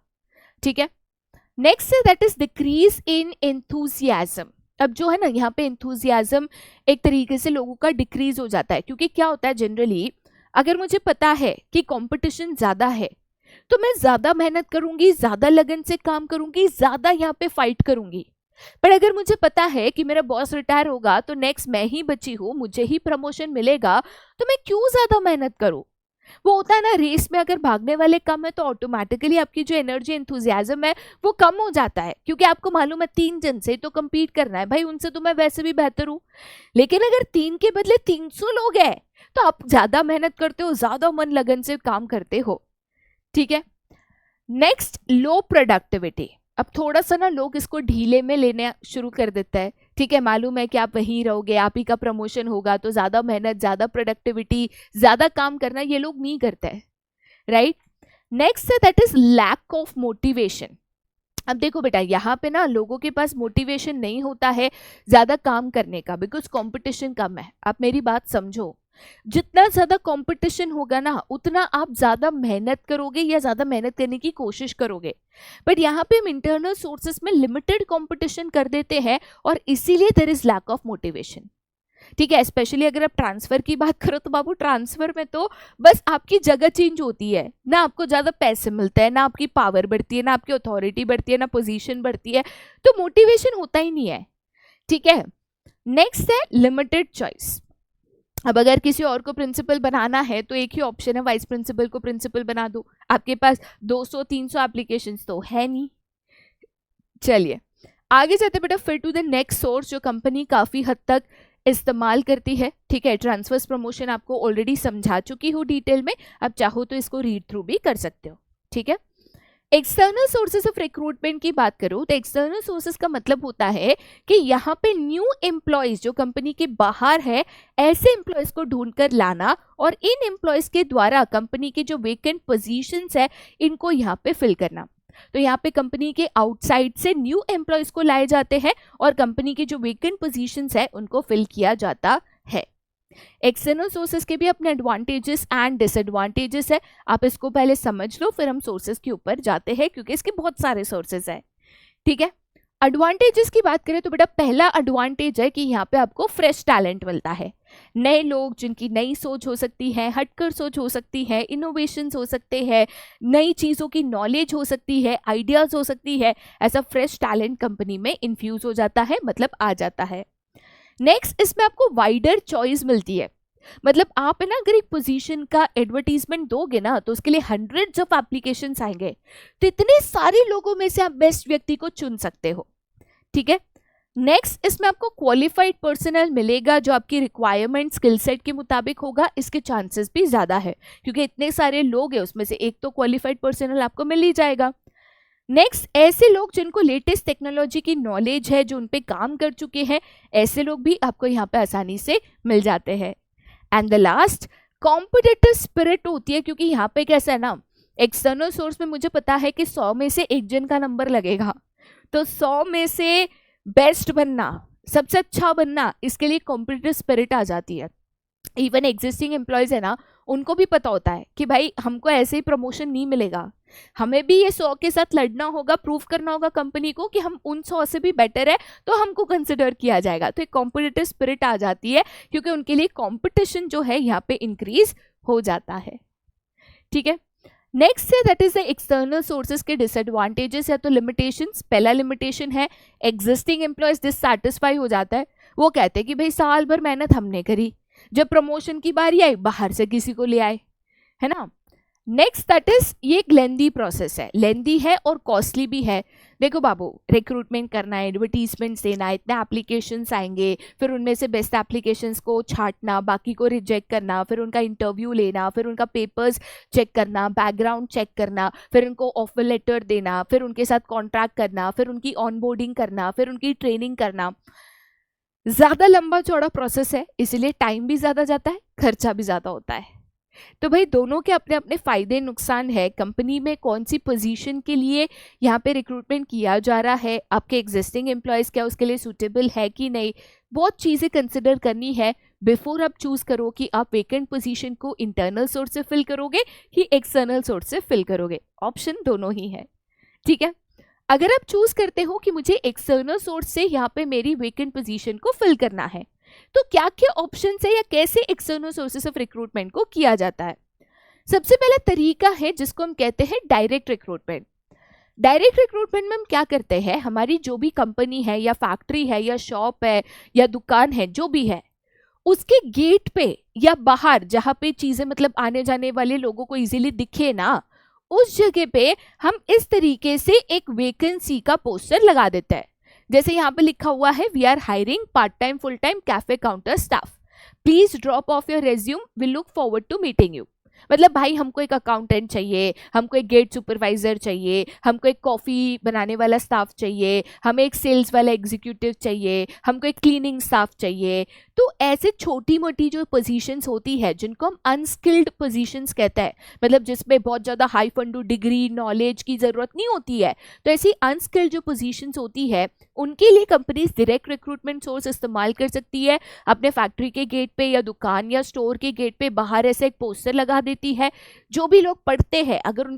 S1: ठीक है। नेक्स्ट है that is decrease in enthusiasm. अब जो है ना यहाँ पे एंथुसियाज्म एक तरीके से लोगों का डिक्रीज हो जाता है, क्योंकि क्या होता है जनरली अगर मुझे पता है कि कंपटीशन ज़्यादा है तो मैं ज़्यादा मेहनत करूंगी, ज़्यादा लगन से काम करूंगी, ज़्यादा यहाँ पे फाइट करूंगी। पर अगर मुझे पता है कि मेरा बॉस रिटायर होगा तो नेक्स्ट मैं ही बची हूँ, मुझे ही प्रमोशन मिलेगा, तो मैं क्यों ज़्यादा मेहनत करूँ। वो होता है ना रेस में अगर भागने वाले कम है तो ऑटोमेटिकली आपकी जो एनर्जी एंथुसियाज्म है वो कम हो जाता है, क्योंकि आपको मालूम है 3 जन से तो कम्पीट करना है भाई, उनसे तो मैं वैसे भी बेहतर हूँ। लेकिन अगर 3 के बदले 300 लोग हैं तो आप ज्यादा मेहनत करते हो, ज्यादा मन लगन से काम करते हो, ठीक है। नेक्स्ट लो प्रोडक्टिविटी। अब थोड़ा सा ना लोग इसको ढीले में लेने शुरू कर देते हैं, ठीक है, मालूम है कि आप वहीं रहोगे, आप ही का प्रमोशन होगा, तो ज़्यादा मेहनत, ज़्यादा प्रोडक्टिविटी, ज़्यादा काम करना ये लोग नहीं करते हैं, राइट। नेक्स्ट है that is lack of motivation. अब देखो बेटा, यहाँ पे ना लोगों के पास मोटिवेशन नहीं होता है ज़्यादा काम करने का, बिकॉज कंपटीशन कम है। आप मेरी बात समझो, जितना ज़्यादा कंपटीशन होगा ना उतना आप ज़्यादा मेहनत करोगे या ज़्यादा मेहनत करने की कोशिश करोगे। बट यहाँ पे हम इंटरनल सोर्सेस में लिमिटेड कंपटीशन कर देते हैं और इसीलिए there is lack of motivation, ठीक है। स्पेशली अगर आप ट्रांसफर की बात करो तो बाबू, ट्रांसफर में तो बस आपकी जगह चेंज होती है ना, आपको ज़्यादा पैसे मिलते हैं ना, आपकी पावर बढ़ती है ना, आपकी अथॉरिटी बढ़ती है ना, पोजीशन बढ़ती है, तो मोटिवेशन होता ही नहीं है, ठीक है। नेक्स्ट है लिमिटेड चॉइस। अब अगर किसी और को प्रिंसिपल बनाना है तो एक ही ऑप्शन है, वाइस प्रिंसिपल को प्रिंसिपल बना दो। आपके पास 200-300 एप्लीकेशंस तो है नहीं। चलिए आगे जाते बेटा, फिर टू द नेक्स्ट सोर्स जो कंपनी काफ़ी हद तक इस्तेमाल करती है, ठीक है। ट्रांसफर्स प्रमोशन आपको ऑलरेडी समझा चुकी हूँ डिटेल में, अब चाहो तो इसको रीड थ्रू भी कर सकते हो, ठीक है। एक्सटर्नल सोर्सेस ऑफ रिक्रूटमेंट की बात करूं तो एक्सटर्नल सोर्सेस का मतलब होता है कि यहाँ पे न्यू एम्प्लॉयज जो कंपनी के बाहर है, ऐसे एम्प्लॉयज को ढूंढकर लाना और इन एम्प्लॉयज के द्वारा कंपनी के जो वेकेंट पोजीशंस है इनको यहाँ पे फिल करना। तो यहाँ पे कंपनी के आउटसाइड से न्यू एम्प्लॉयज को लाए जाते हैं और कंपनी के जो वेकेंट पोजीशंस है उनको फिल किया जाता है। एक्सटर्नल सोर्सेज के भी अपने एडवांटेजेस एंड डिसएडवांटेजेस है, आप इसको पहले समझ लो फिर हम सोर्सेज के ऊपर जाते हैं, क्योंकि इसके बहुत सारे सोर्सेज हैं, ठीक है। एडवांटेजेस की बात करें तो बेटा, पहला एडवांटेज है कि यहाँ पे आपको फ्रेश टैलेंट मिलता है, नए लोग जिनकी नई सोच हो सकती है, हटकर सोच हो सकती है, इनोवेशंस हो सकते हैं, नई चीज़ों की नॉलेज हो सकती है, आइडियाज़ हो सकती है, ऐसा फ्रेश टैलेंट कंपनी में इन्फ्यूज हो जाता है, मतलब आ जाता है। नेक्स्ट, इसमें आपको वाइडर चॉइस मिलती है, मतलब आप है ना अगर एक पोजीशन का एडवर्टीजमेंट दोगे ना तो उसके लिए हंड्रेड्स ऑफ एप्लीकेशंस आएंगे, तो इतने सारे लोगों में से आप बेस्ट व्यक्ति को चुन सकते हो, ठीक है। नेक्स्ट, इसमें आपको क्वालिफाइड पर्सनल मिलेगा जो आपकी रिक्वायरमेंट स्किल सेट के मुताबिक होगा, इसके चांसेस भी ज़्यादा है क्योंकि इतने सारे लोग हैं उसमें से एक तो क्वालिफाइड पर्सनल आपको मिल ही जाएगा। नेक्स्ट, ऐसे लोग जिनको लेटेस्ट टेक्नोलॉजी की नॉलेज है, जो उन पे काम कर चुके हैं, ऐसे लोग भी आपको यहाँ पे आसानी से मिल जाते हैं। And the last, competitive spirit होती है, क्योंकि यहाँ पे कैसा है ना, एक्सटर्नल सोर्स में मुझे पता है कि 100 में से एक जन का नंबर लगेगा, तो 100 में से बेस्ट बनना, सबसे अच्छा बनना, इसके लिए कॉम्पिटिटिव स्पिरिट आ जाती है। इवन एग्जिस्टिंग एम्प्लॉयज है ना, उनको भी पता होता है कि भाई हमको ऐसे ही प्रमोशन नहीं मिलेगा, हमें भी ये 100 के साथ लड़ना होगा, प्रूव करना होगा कंपनी को कि हम उन 100 से भी बेटर है, तो हमको कंसिडर किया जाएगा। तो एक कॉम्पिटिटिव स्पिरिट आ जाती है क्योंकि उनके लिए कंपटीशन जो है यहाँ पे इंक्रीज हो जाता है, ठीक है। नेक्स्ट है that is the external sources के डिसएडवांटेजेस या तो लिमिटेशंस। पहला लिमिटेशन है एग्जिस्टिंग एम्प्लॉयज डिससैटिस्फाई हो जाता है, वो कहते हैं कि भाई साल भर मेहनत हमने करी, जब प्रमोशन की बारी आई बाहर से किसी को ले आए, है ना। नेक्स्ट दैट इज, ये एक लेंदी प्रोसेस है, लेंदी है और कॉस्टली भी है। देखो बाबू, रिक्रूटमेंट करना है, एडवर्टीजमेंट्स देना है, इतने एप्लीकेशंस आएंगे, फिर उनमें से बेस्ट एप्लीकेशंस को छांटना, बाकी को रिजेक्ट करना, फिर उनका इंटरव्यू लेना, फिर उनका पेपर्स चेक करना, बैकग्राउंड चेक करना, फिर उनको ऑफर लेटर देना, फिर उनके साथ कॉन्ट्रैक्ट करना, फिर उनकी ऑनबोर्डिंग करना, फिर उनकी ट्रेनिंग करना, ज़्यादा लंबा चौड़ा प्रोसेस है, इसीलिए टाइम भी ज़्यादा जाता है, खर्चा भी ज़्यादा होता है। तो भाई दोनों के अपने अपने फ़ायदे नुकसान है। कंपनी में कौन सी पोजीशन के लिए यहाँ पे रिक्रूटमेंट किया जा रहा है, आपके एग्जिस्टिंग एम्प्लॉयज़ क्या उसके लिए सूटेबल है कि नहीं, बहुत चीज़ें कंसिडर करनी है बिफोर आप चूज़ करो कि आप वेकेंट पोजीशन को इंटरनल सोर्स से फिल करोगे कि एक्सटर्नल सोर्स से फिल करोगे। ऑप्शन दोनों ही है, ठीक है। अगर आप चूज़ करते हो कि मुझे एक्सटर्नल सोर्स से यहाँ पे मेरी वेकेंट पोजीशन को फिल करना है, तो क्या क्या ऑप्शन है या कैसे एक्सटर्नल सोर्सेस ऑफ रिक्रूटमेंट को किया जाता है। सबसे पहला तरीका है जिसको हम कहते हैं डायरेक्ट रिक्रूटमेंट। डायरेक्ट रिक्रूटमेंट में हम क्या करते हैं, हमारी जो भी कंपनी है या फैक्ट्री है या शॉप है या दुकान है, जो भी है, उसके गेट पे या बाहर जहाँ पे चीज़ें मतलब आने जाने वाले लोगों को इजीली दिखे ना, उस जगह पे हम इस तरीके से एक वैकेंसी का पोस्टर लगा देते हैं। जैसे यहाँ पे लिखा हुआ है, we are hiring part time full time cafe counter staff, please drop off your resume, we look forward to meeting you. मतलब भाई हमको एक अकाउंटेंट चाहिए, हमको एक गेट सुपरवाइजर चाहिए, हमको एक कॉफ़ी बनाने वाला स्टाफ चाहिए, हमें एक सेल्स वाला एग्जीक्यूटिव चाहिए, हमको एक क्लीनिंग स्टाफ चाहिए। तो ऐसे छोटी मोटी जो पोजीशंस होती है जिनको हम अनस्किल्ड पोजीशंस कहते हैं, मतलब जिसमें बहुत ज़्यादा हाई फंडू डिग्री नॉलेज की ज़रूरत नहीं होती है, तो ऐसी अनस्किल्ड जो पोजीशंस होती है उनके लिए कंपनीज डायरेक्ट रिक्रूटमेंट सोर्स इस्तेमाल कर सकती है। अपने फैक्ट्री के गेट पे या दुकान या स्टोर के गेट पे बाहर ऐसे एक पोस्टर लगा देती है। जो भी लोग पढ़ते हैं, अगर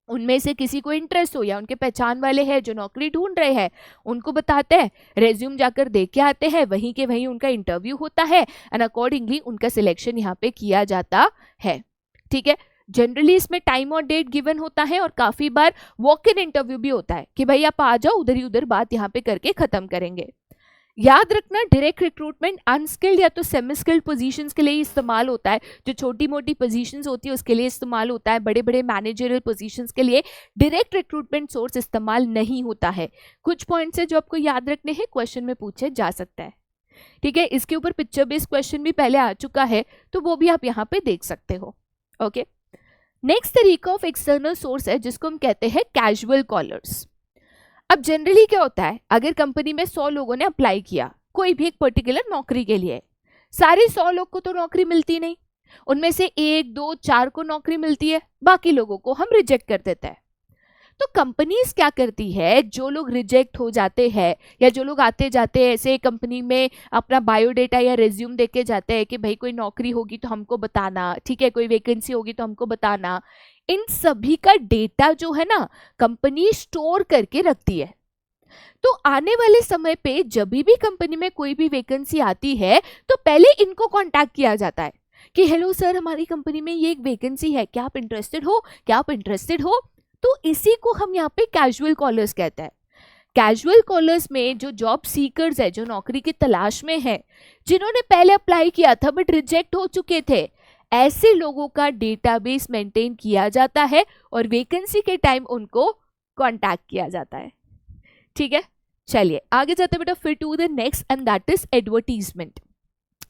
S1: उनमें से किसी को इंटरेस्ट हो या उनके पहचान वाले हैं जो नौकरी ढूंढ रहे हैं, उनको बताते हैं, रेज्यूम जाकर दे के आते हैं, वहीं के वहीं उनका इंटरव्यू होता है एंड अकॉर्डिंगली उनका सिलेक्शन यहाँ पे किया जाता है। ठीक है, जनरली इसमें टाइम और डेट गिवन होता है और काफी बार वॉक इन इंटरव्यू भी होता है कि भाई आप आ जाओ, उधर ही उधर बात यहाँ पे करके खत्म करेंगे। याद रखना, डायरेक्ट रिक्रूटमेंट अनस्किल्ड या तो सेमी स्किल्ड पोजीशंस के लिए इस्तेमाल होता है, जो छोटी मोटी पोजीशंस होती है उसके लिए इस्तेमाल होता है। बड़े बड़े मैनेजरियल पोजीशंस के लिए डायरेक्ट रिक्रूटमेंट सोर्स इस्तेमाल नहीं होता है। कुछ पॉइंट्स है जो आपको याद रखने हैं, क्वेश्चन में पूछे जा सकता है। ठीक है, इसके ऊपर पिक्चर बेस्ड क्वेश्चन भी पहले आ चुका है, तो वो भी आप यहाँ पे देख सकते हो। ओके, नेक्स्ट तरीका ऑफ एक्सटर्नल सोर्स है जिसको हम कहते हैं कैजुअल कॉलर्स। अब जनरली क्या होता है, अगर कंपनी में 100 लोगों ने अप्लाई किया कोई भी एक पर्टिकुलर नौकरी के लिए, सारे 100 लोग को तो नौकरी मिलती नहीं, उनमें से 1, 2, 4 को नौकरी मिलती है, बाकी लोगों को हम रिजेक्ट कर देते हैं। तो कंपनीज क्या करती है, जो लोग रिजेक्ट हो जाते हैं या जो लोग आते जाते हैं ऐसे कंपनी में अपना बायोडेटा या रेज्यूम देके जाते हैं कि भाई कोई नौकरी होगी तो हमको बताना, ठीक है, कोई वैकेंसी होगी तो हमको बताना, इन सभी का डेटा जो है ना कंपनी स्टोर करके रखती है। तो आने वाले समय पे जब भी कंपनी में कोई भी वैकेंसी आती है तो पहले इनको कांटेक्ट किया जाता है कि हेलो सर, हमारी कंपनी में ये एक वैकेंसी है, क्या आप इंटरेस्टेड हो, क्या आप इंटरेस्टेड हो। तो इसी को हम यहाँ पे कैजुअल कॉलर्स कहते हैं। कैजुअल कॉलर्स में जो जॉब सीकर्स है, जो नौकरी की तलाश में है, जिन्होंने पहले अप्लाई किया था बट रिजेक्ट हो चुके थे, ऐसे लोगों का डेटाबेस मेंटेन किया जाता है और वैकेंसी के टाइम उनको कांटेक्ट किया जाता है। ठीक है, चलिए आगे जाते बेटा फिर to the next and that is advertisement.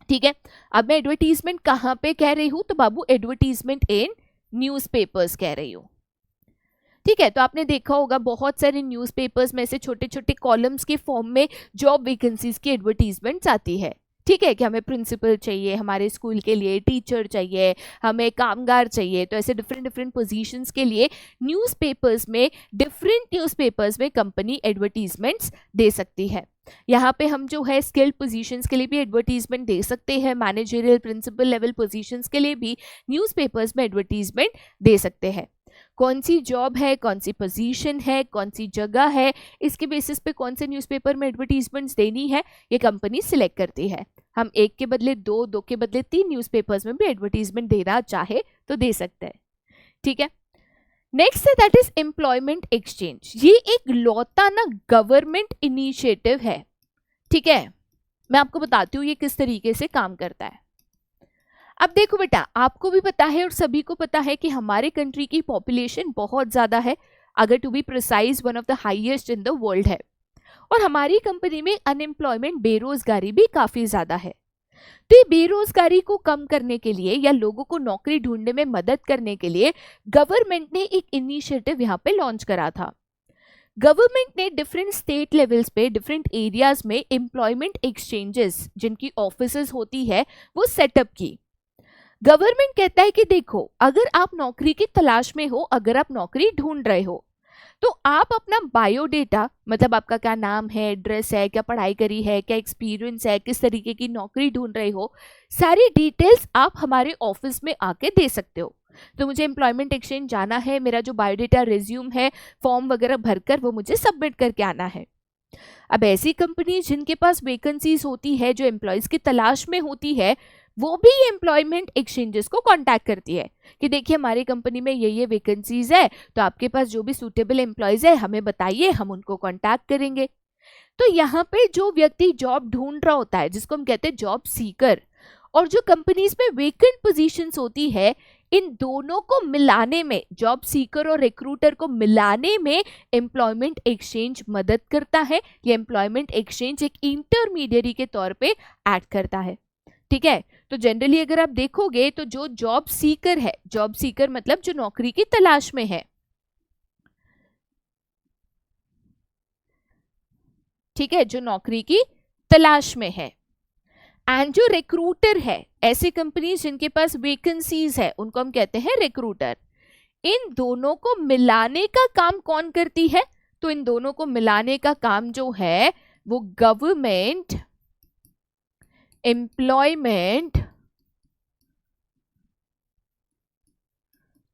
S1: ठीक है, अब मैं एडवर्टीजमेंट कहाँ पे कह रही हूँ, तो बाबू एडवर्टीजमेंट इन न्यूज़पेपर्स कह रही हूँ। ठीक है, तो आपने देखा होगा बहुत सारे न्यूज़पेपर्स में से छोटे छोटे कॉलम्स के फॉर्म में जॉब वैकेंसीज की एडवर्टीजमेंट्स आती है। ठीक है, कि हमें प्रिंसिपल चाहिए हमारे स्कूल के लिए, टीचर चाहिए, हमें कामगार चाहिए, तो ऐसे डिफरेंट डिफरेंट पोजीशंस के लिए न्यूज़पेपर्स में कंपनी एडवर्टीजमेंट्स दे सकती है। यहाँ पे हम जो है स्किल्ड पोजीशंस के लिए भी एडवर्टीजमेंट दे सकते हैं, मैनेजरियल प्रिंसिपल लेवल पोजीशंस के लिए भी न्यूज़पेपर्स में एडवर्टीजमेंट दे सकते हैं। कौन सी जॉब है, कौन सी पोजीशन है, कौन सी जगह है, इसके बेसिस पे कौन से न्यूज़पेपर में एडवर्टीजमेंट्स देनी है, ये कंपनी सिलेक्ट करती है। हम 1 के बदले 2, 2 के बदले 3 न्यूज़पेपर्स में भी एडवर्टीजमेंट देना चाहे तो दे सकते हैं। ठीक है, नेक्स्ट है दैट इज एम्प्लॉयमेंट एक्सचेंज। ये एक लौता ना गवर्नमेंट इनिशिएटिव है। ठीक है, मैं आपको बताती हूँ ये किस तरीके से काम करता है। अब देखो बेटा, आपको भी पता है और सभी को पता है कि हमारे कंट्री की पॉपुलेशन बहुत ज़्यादा है, अगर to be precise one of the highest in the world है, और हमारी कंपनी में अनएम्प्लॉयमेंट बेरोजगारी भी काफ़ी ज़्यादा है। तो ये बेरोजगारी को कम करने के लिए या लोगों को नौकरी ढूंढने में मदद करने के लिए गवर्नमेंट ने एक इनिशिएटिव यहाँ पे लॉन्च करा था। गवर्नमेंट ने डिफरेंट स्टेट लेवल्स पे डिफरेंट एरियाज में एम्प्लॉयमेंट एक्सचेंजेस जिनकी ऑफिसेज होती है वो सेटअप की। गवर्नमेंट कहता है कि देखो, अगर आप नौकरी की तलाश में हो, अगर आप नौकरी ढूंढ रहे हो, तो आप अपना बायोडेटा, मतलब आपका क्या नाम है, एड्रेस है, क्या पढ़ाई करी है, क्या एक्सपीरियंस है, किस तरीके की नौकरी ढूंढ रहे हो, सारी डिटेल्स आप हमारे ऑफिस में आके दे सकते हो। तो मुझे एम्प्लॉयमेंट एक्सचेंज जाना है, मेरा जो बायोडेटा रिज्यूम है, फॉर्म वगैरह भरकर वो मुझे सबमिट करके आना है। अब ऐसी कंपनी जिनके पास वैकेंसीज होती है, जो एम्प्लॉयज की तलाश में होती है, वो भी एम्प्लॉयमेंट एक्सचेंजेस को कांटेक्ट करती है कि देखिए हमारी कंपनी में ये वैकेंसीज है, तो आपके पास जो भी सूटेबल एम्प्लॉयज है हमें बताइए, हम उनको कांटेक्ट करेंगे। तो यहाँ पे जो व्यक्ति जॉब ढूंढ रहा होता है, जिसको हम कहते हैं जॉब सीकर, और जो कंपनीज में वेकेंट पोजीशंस होती है, इन दोनों को मिलाने में, जॉब सीकर और रिक्रूटर को मिलाने में एम्प्लॉयमेंट एक्सचेंज मदद करता है। ये एम्प्लॉयमेंट एक्सचेंज एक इंटरमीडियरी के तौर पे एक्ट करता है। ठीक है। तो जनरली अगर आप देखोगे तो जो जॉब सीकर है, जॉब सीकर मतलब जो नौकरी की तलाश में है, ठीक है, जो नौकरी की तलाश में है, एंड जो रिक्रूटर है, ऐसी कंपनीज जिनके पास वैकेंसीज है उनको हम कहते हैं रिक्रूटर। इन दोनों को मिलाने का काम कौन करती है? तो इन दोनों को मिलाने का काम जो है वो गवर्नमेंट एम्प्लॉयमेंट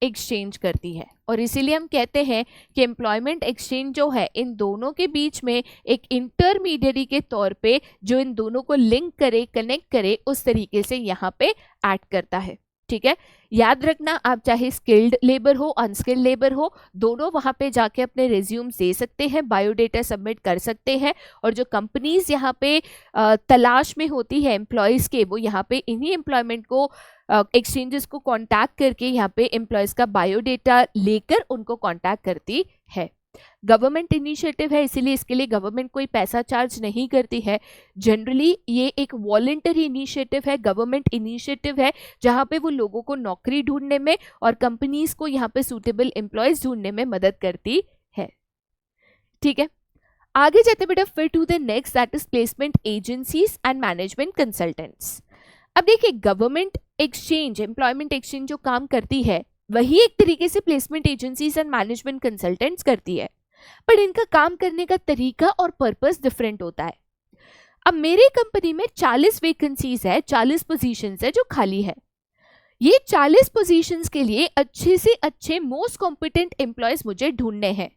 S1: एक्सचेंज करती है। और इसीलिए हम कहते हैं कि एम्प्लॉयमेंट एक्सचेंज जो है इन दोनों के बीच में एक इंटरमीडियरी के तौर पे जो इन दोनों को लिंक करे, कनेक्ट करे, उस तरीके से यहाँ पे एक्ट करता है। ठीक है, याद रखना, आप चाहे स्किल्ड लेबर हो, अनस्किल्ड लेबर हो, दोनों वहां पे जाके अपने रिज्यूम दे सकते हैं, बायोडेटा सबमिट कर सकते हैं। और जो कंपनीज यहाँ पे तलाश में होती है एम्प्लॉयज के, वो यहाँ पे इन्हीं एम्प्लॉयमेंट को एक्सचेंजेस को कांटेक्ट करके यहाँ पे एम्प्लॉयज का बायोडेटा लेकर उनको कांटेक्ट करती है। गवर्नमेंट इनिशिएटिव है, इसीलिए इसके लिए गवर्नमेंट कोई पैसा चार्ज नहीं करती है। जनरली ये एक वॉलंटरी इनिशिएटिव है, गवर्नमेंट इनिशिएटिव है, जहाँ पे वो लोगों को नौकरी ढूंढने में और कंपनीज को यहाँ पे सूटेबल एम्प्लॉयज ढूंढने में मदद करती है। ठीक है, आगे जाते बेटा फिर to the next, that is placement agencies and management consultants. अब देखिए, गवर्नमेंट एक्सचेंज, एम्प्लॉयमेंट एक्सचेंज जो काम करती है वही एक तरीके से placement agencies and management consultants करती है, पर इनका काम करने का तरीका और पर्पस डिफरेंट होता है। अब मेरी कंपनी में 40 वैकेंसीज है, 40 पोजीशंस है जो खाली है। ये 40 पोजीशंस के लिए अच्छे से अच्छे मोस्ट कॉम्पिटेंट एम्प्लॉयज मुझे ढूंढने हैं।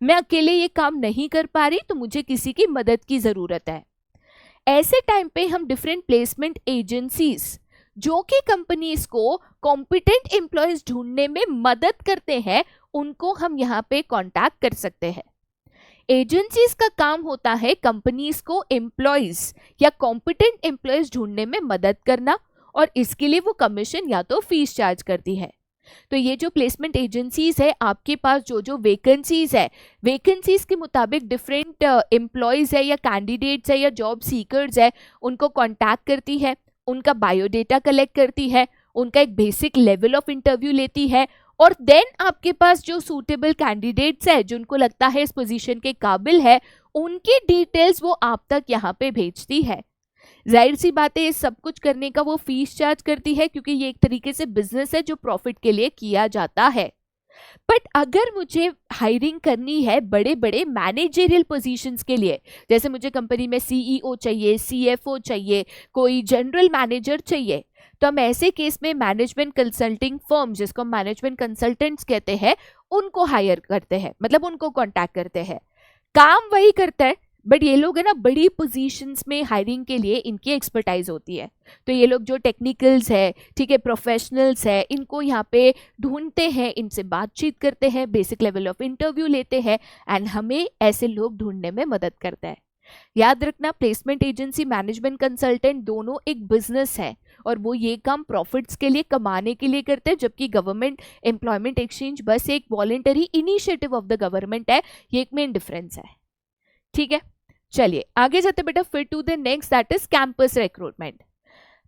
S1: मैं अकेले ये काम नहीं कर पा रही, तो मुझे किसी की मदद की जरूरत है। ऐसे टाइम पे हम डिफरेंट प्लेसमेंट एजेंसीज जो कि कंपनीज को कॉम्पिटेंट एम्प्लॉयज ढूंढने में मदद करते हैं, उनको हम यहाँ पे कांटेक्ट कर सकते हैं। एजेंसीज का काम होता है कंपनीज को एम्प्लॉयज या कॉम्पिटेंट एम्प्लॉयज ढूंढने में मदद करना, और इसके लिए वो कमीशन या तो फीस चार्ज करती है। तो ये जो प्लेसमेंट एजेंसीज है, आपके पास जो जो वैकेंसीज है, वैकेंसीज के मुताबिक डिफरेंट एम्प्लॉयज है या कैंडिडेट्स है या जॉब सीकर्स है, उनको कांटेक्ट करती है, उनका बायोडेटा कलेक्ट करती है, उनका एक बेसिक लेवल ऑफ इंटरव्यू लेती है, और देन आपके पास जो सूटेबल कैंडिडेट्स है, जिनको लगता है इस पोजीशन के काबिल है, उनकी डिटेल्स वो आप तक यहाँ पे भेजती है। जाहिर सी बात है, ये सब कुछ करने का वो फीस चार्ज करती है, क्योंकि ये एक तरीके से बिजनेस है जो प्रॉफिट के लिए किया जाता है। बट अगर मुझे हायरिंग करनी है बड़े बड़े मैनेजरियल पोजीशंस के लिए, जैसे मुझे कंपनी में सीईओ चाहिए, सीएफओ चाहिए, कोई जनरल मैनेजर चाहिए, तो हम ऐसे केस में मैनेजमेंट कंसल्टिंग फर्म, जिसको मैनेजमेंट कंसल्टेंट्स कहते हैं, उनको हायर करते हैं, मतलब उनको कॉन्टैक्ट करते हैं। काम वही करता है, बट ये लोग है ना, बड़ी पोजीशंस में हायरिंग के लिए इनकी एक्सपर्टाइज होती है। तो ये लोग जो टेक्निकल्स है, ठीक है, प्रोफेशनल्स है, इनको यहाँ पे ढूंढते हैं, इनसे बातचीत करते हैं, बेसिक लेवल ऑफ इंटरव्यू लेते हैं, एंड हमें ऐसे लोग ढूंढने में मदद करता है। याद रखना, प्लेसमेंट एजेंसी, मैनेजमेंट कंसल्टेंट दोनों एक बिजनेस है, और वो ये काम प्रॉफिट्स के लिए, कमाने के लिए करते हैं, जबकि गवर्नमेंट एम्प्लॉयमेंट एक्सचेंज बस एक voluntary initiative of the government है। ये एक मेन डिफरेंस है। ठीक है, चलिए आगे जाते बेटा फिर to the next, that is campus recruitment.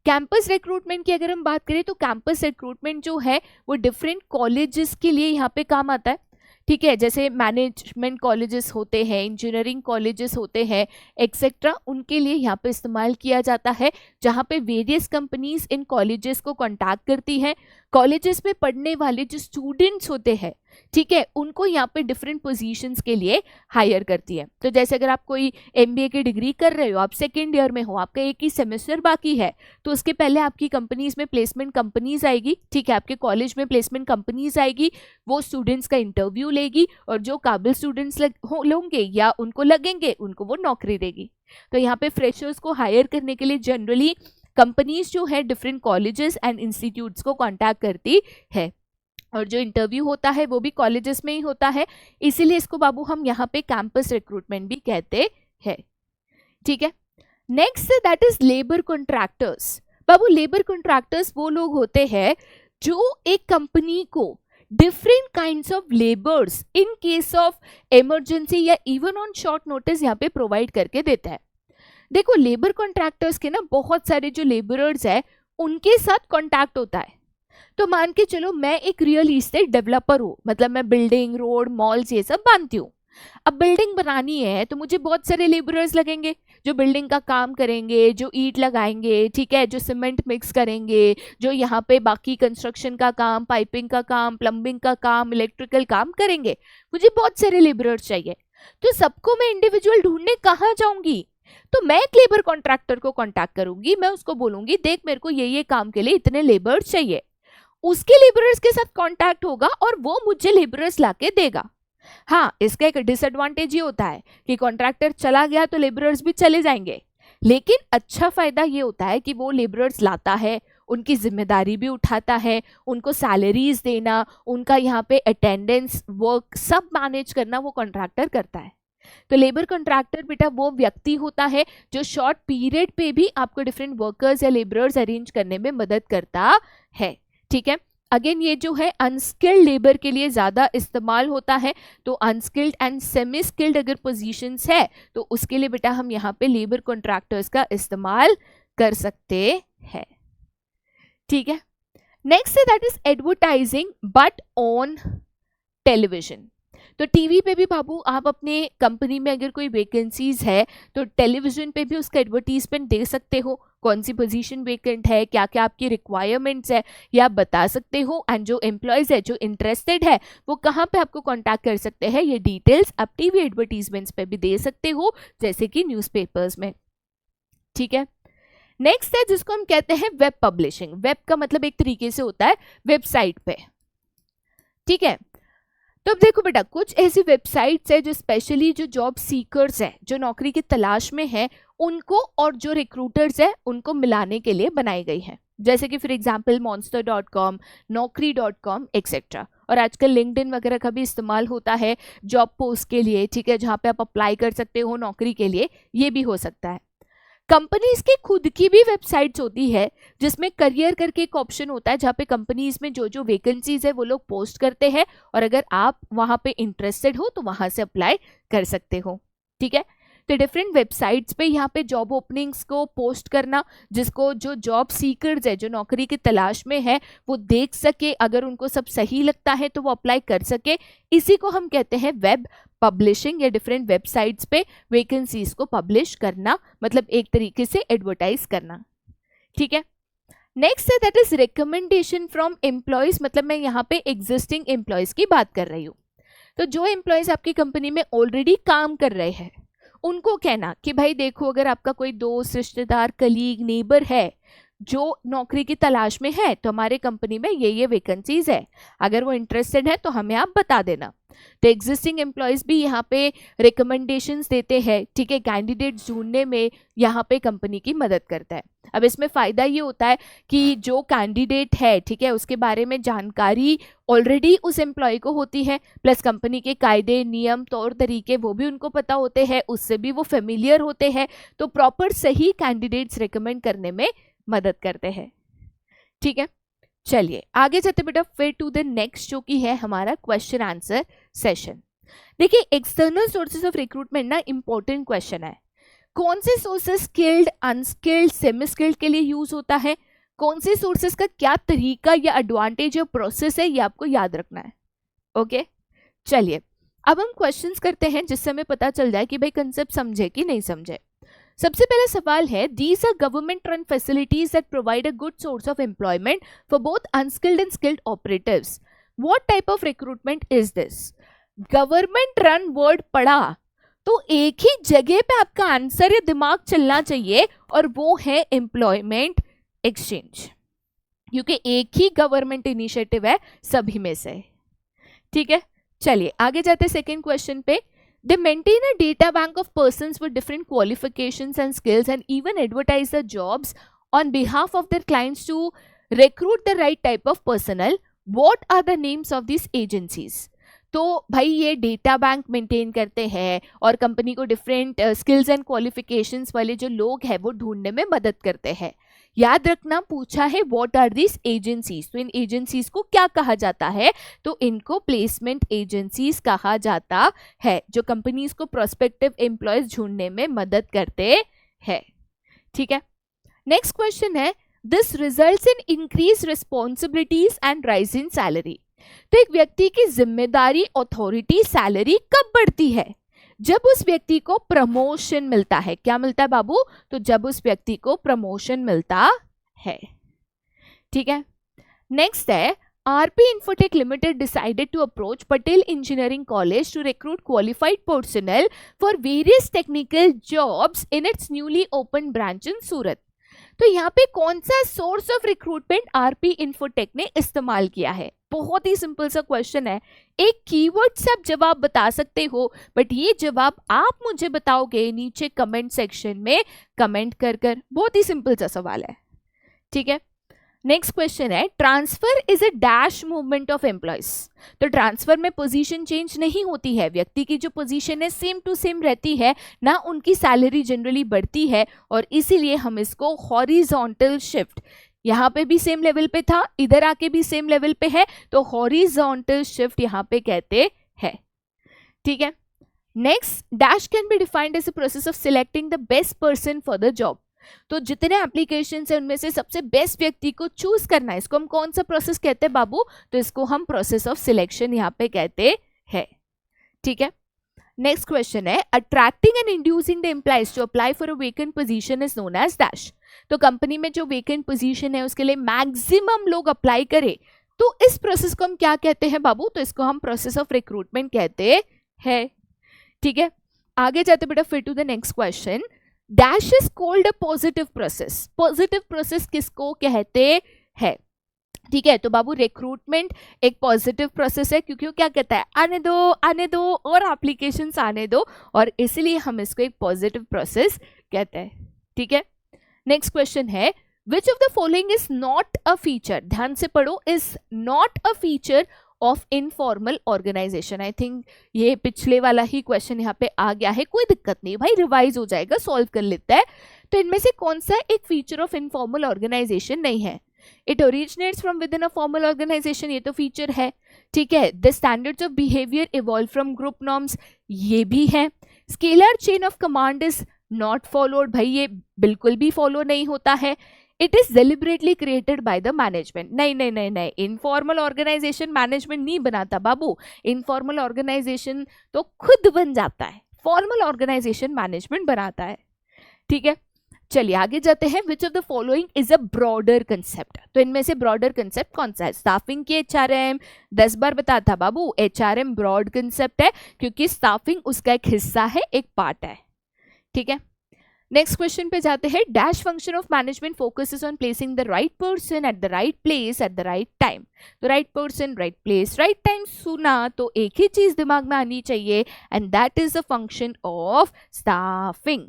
S1: Campus recruitment की अगर हम बात करें तो कैंपस रिक्रूटमेंट जो है वो डिफरेंट कॉलेजेस के लिए यहाँ पे काम आता है। ठीक है, जैसे मैनेजमेंट कॉलेजेस होते हैं, इंजीनियरिंग कॉलेजेस होते हैं, एक्सेट्रा, उनके लिए यहाँ पे इस्तेमाल किया जाता है, जहाँ पे वेरियस कंपनीज इन कॉलेजेस को कांटेक्ट करती हैं। कॉलेजेस में पढ़ने वाले जो स्टूडेंट्स होते हैं, ठीक है, उनको यहाँ पे डिफरेंट पोजीशंस के लिए हायर करती है। तो जैसे अगर आप कोई एमबीए की डिग्री कर रहे हो, आप सेकेंड ईयर में हो, आपका एक ही सेमेस्टर बाकी है, तो उसके पहले आपकी कंपनीज में प्लेसमेंट कंपनीज आएगी, ठीक है, आपके कॉलेज में प्लेसमेंट कंपनीज आएगी, वो स्टूडेंट्स का इंटरव्यू लेगी, और जो काबिल स्टूडेंट्स होंगे या उनको लगेंगे, उनको वो नौकरी देगी। तो यहाँ पे फ्रेशर्स को हायर करने के लिए जनरली कंपनीज जो है डिफरेंट कॉलेजेस एंड इंस्टीट्यूट्स को कांटेक्ट करती है, और जो इंटरव्यू होता है वो भी कॉलेजेस में ही होता है, इसीलिए इसको बाबू हम यहाँ पे कैंपस रिक्रूटमेंट भी कहते हैं। ठीक है, next that is labour contractors. Babu labour contractors वो लोग होते हैं जो एक कंपनी को different kinds of labours in case of emergency या इवन ऑन शॉर्ट नोटिस यहाँ पे प्रोवाइड करके देता है। देखो लेबर कॉन्ट्रैक्टर्स के ना बहुत सारे जो लेबरर्स है उनके साथ कॉन्टैक्ट होता है। तो मान के चलो मैं एक रियल इस्टेट डेवलपर हूँ, मतलब मैं बिल्डिंग, रोड, मॉल्स ये सब बांधती हूँ। अब बिल्डिंग बनानी है तो मुझे बहुत सारे लेबरर्स लगेंगे जो बिल्डिंग का काम करेंगे, जो ईंट लगाएंगे, ठीक है, जो सीमेंट मिक्स करेंगे, जो यहाँ पे बाकी कंस्ट्रक्शन का काम, पाइपिंग का काम, प्लम्बिंग का काम, इलेक्ट्रिकल काम करेंगे। मुझे बहुत सारे लेबरर्स चाहिए, तो सबको मैं इंडिविजुअल ढूंढने कहाँ जाऊंगी? तो मैं एक लेबर कॉन्ट्रैक्टर को कॉन्टैक्ट करूंगी, मैं उसको बोलूंगी देख मेरे को ये काम के लिए इतने लेबर्स चाहिए। उसके लेबरर्स के साथ कांटेक्ट होगा और वो मुझे लेबरर्स लाके देगा। हाँ, इसका एक डिसएडवांटेज ये होता है कि कॉन्ट्रैक्टर चला गया तो लेबरर्स भी चले जाएंगे, लेकिन अच्छा फायदा ये होता है कि वो लेबरर्स लाता है, उनकी जिम्मेदारी भी उठाता है, उनको सैलरीज देना, उनका यहाँ पे अटेंडेंस, वर्क सब मैनेज करना वो कॉन्ट्रैक्टर करता है। तो लेबर कॉन्ट्रैक्टर बेटा वो व्यक्ति होता है जो शॉर्ट पीरियड पे भी आपको डिफरेंट वर्कर्स या लेबरर्स अरेंज करने में मदद करता है, ठीक है। अगेन ये जो है अनस्किल्ड लेबर के लिए ज्यादा इस्तेमाल होता है, तो अनस्किल्ड एंड सेमी स्किल्ड अगर पोजीशंस है तो उसके लिए बेटा हम यहाँ पे लेबर कॉन्ट्रैक्टर्स का इस्तेमाल कर सकते हैं, ठीक है। नेक्स्ट है that is advertising but on television. तो टीवी पे भी बाबू आप अपने कंपनी में अगर कोई वैकेंसीज है तो टेलीविजन पे भी उसका एडवर्टीजमेंट दे सकते हो, कौन सी पोजीशन वेकेंट है, क्या क्या आपकी रिक्वायरमेंट्स है ये आप बता सकते हो। एंड जो एम्प्लॉयज है जो इंटरेस्टेड है वो कहाँ पे आपको कांटेक्ट कर सकते हैं, ये डिटेल्स आप टीवी एडवर्टीजमेंट्स पे भी दे सकते हो, जैसे कि न्यूज़पेपर्स में, ठीक है। नेक्स्ट है जिसको हम कहते हैं वेब पब्लिशिंग। वेब का मतलब एक तरीके से होता है वेबसाइट पे, ठीक है। तो अब देखो बेटा कुछ ऐसी वेबसाइट्स है जो स्पेशली जो जॉब सीकर्स है, जो नौकरी की तलाश में है, उनको और जो रिक्रूटर्स है उनको मिलाने के लिए बनाई गई है, जैसे कि for example monster.com, naukri.com etcetera. और आजकल लिंक्डइन वगैरह का भी इस्तेमाल होता है जॉब पोस्ट के लिए, ठीक है, जहाँ पे आप अप्लाई कर सकते हो नौकरी के लिए, ये भी हो सकता है। कंपनीज की खुद की भी वेबसाइट्स होती है जिसमें करियर करके एक ऑप्शन होता है जहाँ पे कंपनीज में जो जो वैकेंसीज है वो लोग पोस्ट करते हैं, और अगर आप वहां पे इंटरेस्टेड हो तो वहां से अप्लाई कर सकते हो, ठीक है। तो डिफरेंट वेबसाइट्स पे यहाँ पे जॉब ओपनिंग्स को पोस्ट करना, जिसको जो जॉब सीकर्स है जो नौकरी की तलाश में है वो देख सके, अगर उनको सब सही लगता है तो वो अप्लाई कर सके, इसी को हम कहते हैं वेब पब्लिशिंग या डिफरेंट वेबसाइट्स पे वैकेंसीज को पब्लिश करना, मतलब एक तरीके से एडवर्टाइज करना, ठीक है। नेक्स्ट है that is recommendation from employees, मतलब मैं यहाँ पे एग्जिस्टिंग एम्प्लॉयज की बात कर रही हूँ। तो जो एम्प्लॉयज आपकी कंपनी में ऑलरेडी काम कर रहे हैं उनको कहना कि भाई देखो अगर आपका कोई दोस्त, रिश्तेदार, कलीग, नेबर है जो नौकरी की तलाश में है तो हमारे कंपनी में ये वैकेंसीज है, अगर वो इंटरेस्टेड है तो हमें आप बता देना। तो एग्जिस्टिंग एम्प्लॉयज भी यहाँ पे रिकमेंडेशंस देते हैं, ठीक है, कैंडिडेट्स ढूंढने में यहाँ पे कंपनी की मदद करता है। अब इसमें फ़ायदा ये होता है कि जो कैंडिडेट है, ठीक है, उसके बारे में जानकारी ऑलरेडी उस एम्प्लॉय को होती है, प्लस कंपनी के कायदे, नियम, तौर तरीके वो भी उनको पता होते हैं, उससे भी वो फेमिलियर होते हैं, तो प्रॉपर सही कैंडिडेट्स रिकमेंड करने में मदद करते हैं, ठीक है। चलिए आगे चलते बेटा फिर टू द नेक्स्ट जो कि है हमारा क्वेश्चन आंसर सेशन। देखिए एक्सटर्नल सोर्सेज ऑफ रिक्रूटमेंट ना इंपॉर्टेंट क्वेश्चन है। कौन से sources skilled, unskilled, semi skilled के लिए यूज होता है, कौन से सोर्सेज का क्या तरीका या एडवांटेज या प्रोसेस है, ये आपको याद रखना है, ओके। चलिए अब हम क्वेश्चंस करते हैं जिससे हमें पता चल जाए कि भाई कंसेप्ट समझे कि नहीं समझे। सबसे पहला सवाल है, these are government run facilities that provide a good source of employment for both unskilled and skilled operatives, what type of recruitment is this. Government run word पढ़ा तो एक ही जगह पे आपका आंसर या दिमाग चलना चाहिए और वो है एम्प्लॉयमेंट एक्सचेंज, क्योंकि एक ही गवर्नमेंट इनिशिएटिव है सभी में से, ठीक है। चलिए आगे जाते सेकंड क्वेश्चन पे। They maintain a data bank of persons with different qualifications and skills and even advertise the jobs on behalf of their clients to recruit the right type of personnel. What are the names of these agencies? तो भाई ये डेटा बैंक मेंटेन करते हैं और कंपनी को डिफरेंट स्किल्स एंड क्वालिफिकेशंस वाले जो लोग हैं वो ढूंढने में मदद करते हैं। याद रखना पूछा है व्हाट आर दिस एजेंसीज, तो इन एजेंसीज को क्या कहा जाता है, तो इनको प्लेसमेंट एजेंसीज कहा जाता है, जो कंपनीज को प्रोस्पेक्टिव एम्प्लॉयज ढूंढने में मदद करते है। ठीक है, नेक्स्ट क्वेश्चन है this results in increase responsibilities and rise in salary. तो एक व्यक्ति की जिम्मेदारी, अथॉरिटी, सैलरी कब बढ़ती है? जब उस व्यक्ति को प्रमोशन मिलता है। क्या मिलता है बाबू? तो जब उस व्यक्ति को प्रमोशन मिलता है। ठीक है, नेक्स्ट है RP Infotech Limited decided to approach Patel Engineering College to recruit qualified personnel for various technical jobs in its newly opened branch in Surat. तो यहाँ पे कौन सा source of recruitment RP Infotech ने इस्तेमाल किया है? बहुत ही सिंपल सा क्वेश्चन है, एक कीवर्ड से आप जवाब बता सकते हो, बट ये जवाब आप मुझे बताओगे नीचे कमेंट सेक्शन में कमेंट कर कर। बहुत ही सिंपल सा सवाल है। ठीक है, नेक्स्ट क्वेश्चन है transfer is a dash movement of employees. तो ट्रांसफर में पोजीशन चेंज नहीं होती है, व्यक्ति की जो पोजीशन है सेम टू सेम रहती है, ना उनकी सैलरी जनरली बढ़ती है, और इसीलिए हम इसको हॉरिजॉन्टल शिफ्ट, यहाँ पे भी सेम लेवल पे था, इधर आके भी सेम लेवल पे है, तो हॉरिजॉन्टल शिफ्ट यहाँ पे कहते हैं। ठीक है, next dash can be defined as a process of selecting the best person for the job. तो जितने एप्लीकेशन है उनमें से सबसे बेस्ट व्यक्ति को चूज करना है, इसको हम कौन सा प्रोसेस कहते हैं बाबू? तो इसको हम प्रोसेस ऑफ सिलेक्शन यहाँ पे कहते हैं। ठीक है, नेक्स्ट क्वेश्चन है attracting and inducing the employees to apply for a vacant position is known as dash. तो कंपनी में जो वेकेंट पोजीशन है उसके लिए मैक्सिमम लोग अप्लाई करें, तो इस प्रोसेस को हम क्या कहते हैं बाबू? तो इसको हम प्रोसेस ऑफ रिक्रूटमेंट कहते हैं। ठीक है, आगे जाते बेटा फिर to the next question, dash is called a positive process. Positive process किसको कहते हैं? ठीक है, तो बाबू रिक्रूटमेंट एक पॉजिटिव प्रोसेस है, क्योंकि वो क्या कहता है? आने दो और एप्लीकेशंस आने दो, और इसलिए हम इसको एक पॉजिटिव प्रोसेस कहते हैं। ठीक है, नेक्स्ट क्वेश्चन है which of the following is not a feature. ध्यान से पढ़ो, is not a feature of informal organisation. I think ये पिछले वाला ही क्वेश्चन यहाँ पे आ गया है, कोई दिक्कत नहीं भाई, रिवाइज हो जाएगा, सॉल्व कर लेता है। तो इनमें से कौन सा एक फीचर ऑफ इनफॉर्मल ऑर्गेनाइजेशन नहीं है? It originates from within a formal organisation, ये तो फीचर है। ठीक है, the standards of behaviour evolve from group norms, ये भी है। Scalar chain of command is not followed, भाई ये बिल्कुल भी फॉलो नहीं होता है। It is deliberately created by the management, नहीं नहीं नहीं नहीं, इनफॉर्मल ऑर्गेनाइजेशन मैनेजमेंट नहीं बनाता बाबू, इनफॉर्मल ऑर्गेनाइजेशन तो खुद बन जाता है, फॉर्मल ऑर्गेनाइजेशन मैनेजमेंट बनाता है। ठीक है, चलिए आगे जाते हैं। विच of the following is a broader concept. तो इनमें से ब्रॉडर कंसेप्ट कौन सा है? स्टाफिंग की HRM, 10 बार बताता बाबू, HRM ब्रॉड कंसेप्ट है, क्योंकि स्टाफिंग उसका एक हिस्सा है, एक पार्ट है। ठीक है, नेक्स्ट क्वेश्चन पे जाते हैं। Dash function of management focuses on placing the right person at the right place at the right time. तो right person, right place, right time सुना तो एक ही चीज दिमाग में आनी चाहिए, and that is the function of staffing.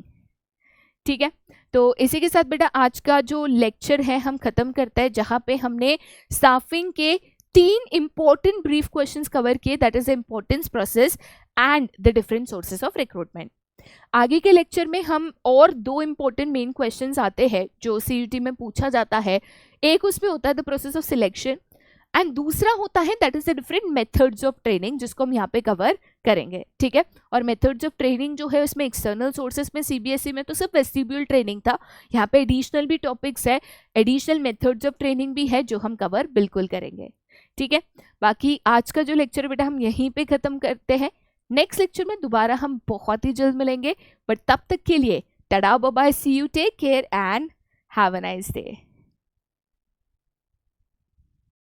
S1: ठीक है, तो इसी के साथ बेटा आज का जो लेक्चर है हम खत्म करते हैं, जहां पे हमने स्टाफिंग के 3 इंपॉर्टेंट ब्रीफ क्वेश्चंस कवर किए, that is the importance, process and the different sources of recruitment. आगे के लेक्चर में हम और 2 इंपॉर्टेंट मेन क्वेश्चंस आते हैं जो CUT में पूछा जाता है। एक उसमें होता है the process of selection, and दूसरा होता है that is the different methods of training, जिसको हम यहाँ पे कवर करेंगे। ठीक है, और मेथड्स ऑफ ट्रेनिंग जो है उसमें एक्सटर्नल सोर्सेस में CBSE में तो सिर्फ वेस्टिब्यूल ट्रेनिंग था, यहाँ पे एडिशनल भी टॉपिक्स है, एडिशनल मेथड्स ऑफ ट्रेनिंग भी है जो हम कवर बिल्कुल करेंगे। ठीक है, बाकी आज का जो लेक्चर बेटा हम यहीं पे खत्म करते हैं। नेक्स्ट लेक्चर में दोबारा हम बहुत ही जल्द मिलेंगे, बट तब तक के लिए tata bye bye, see you, take care and have a nice day.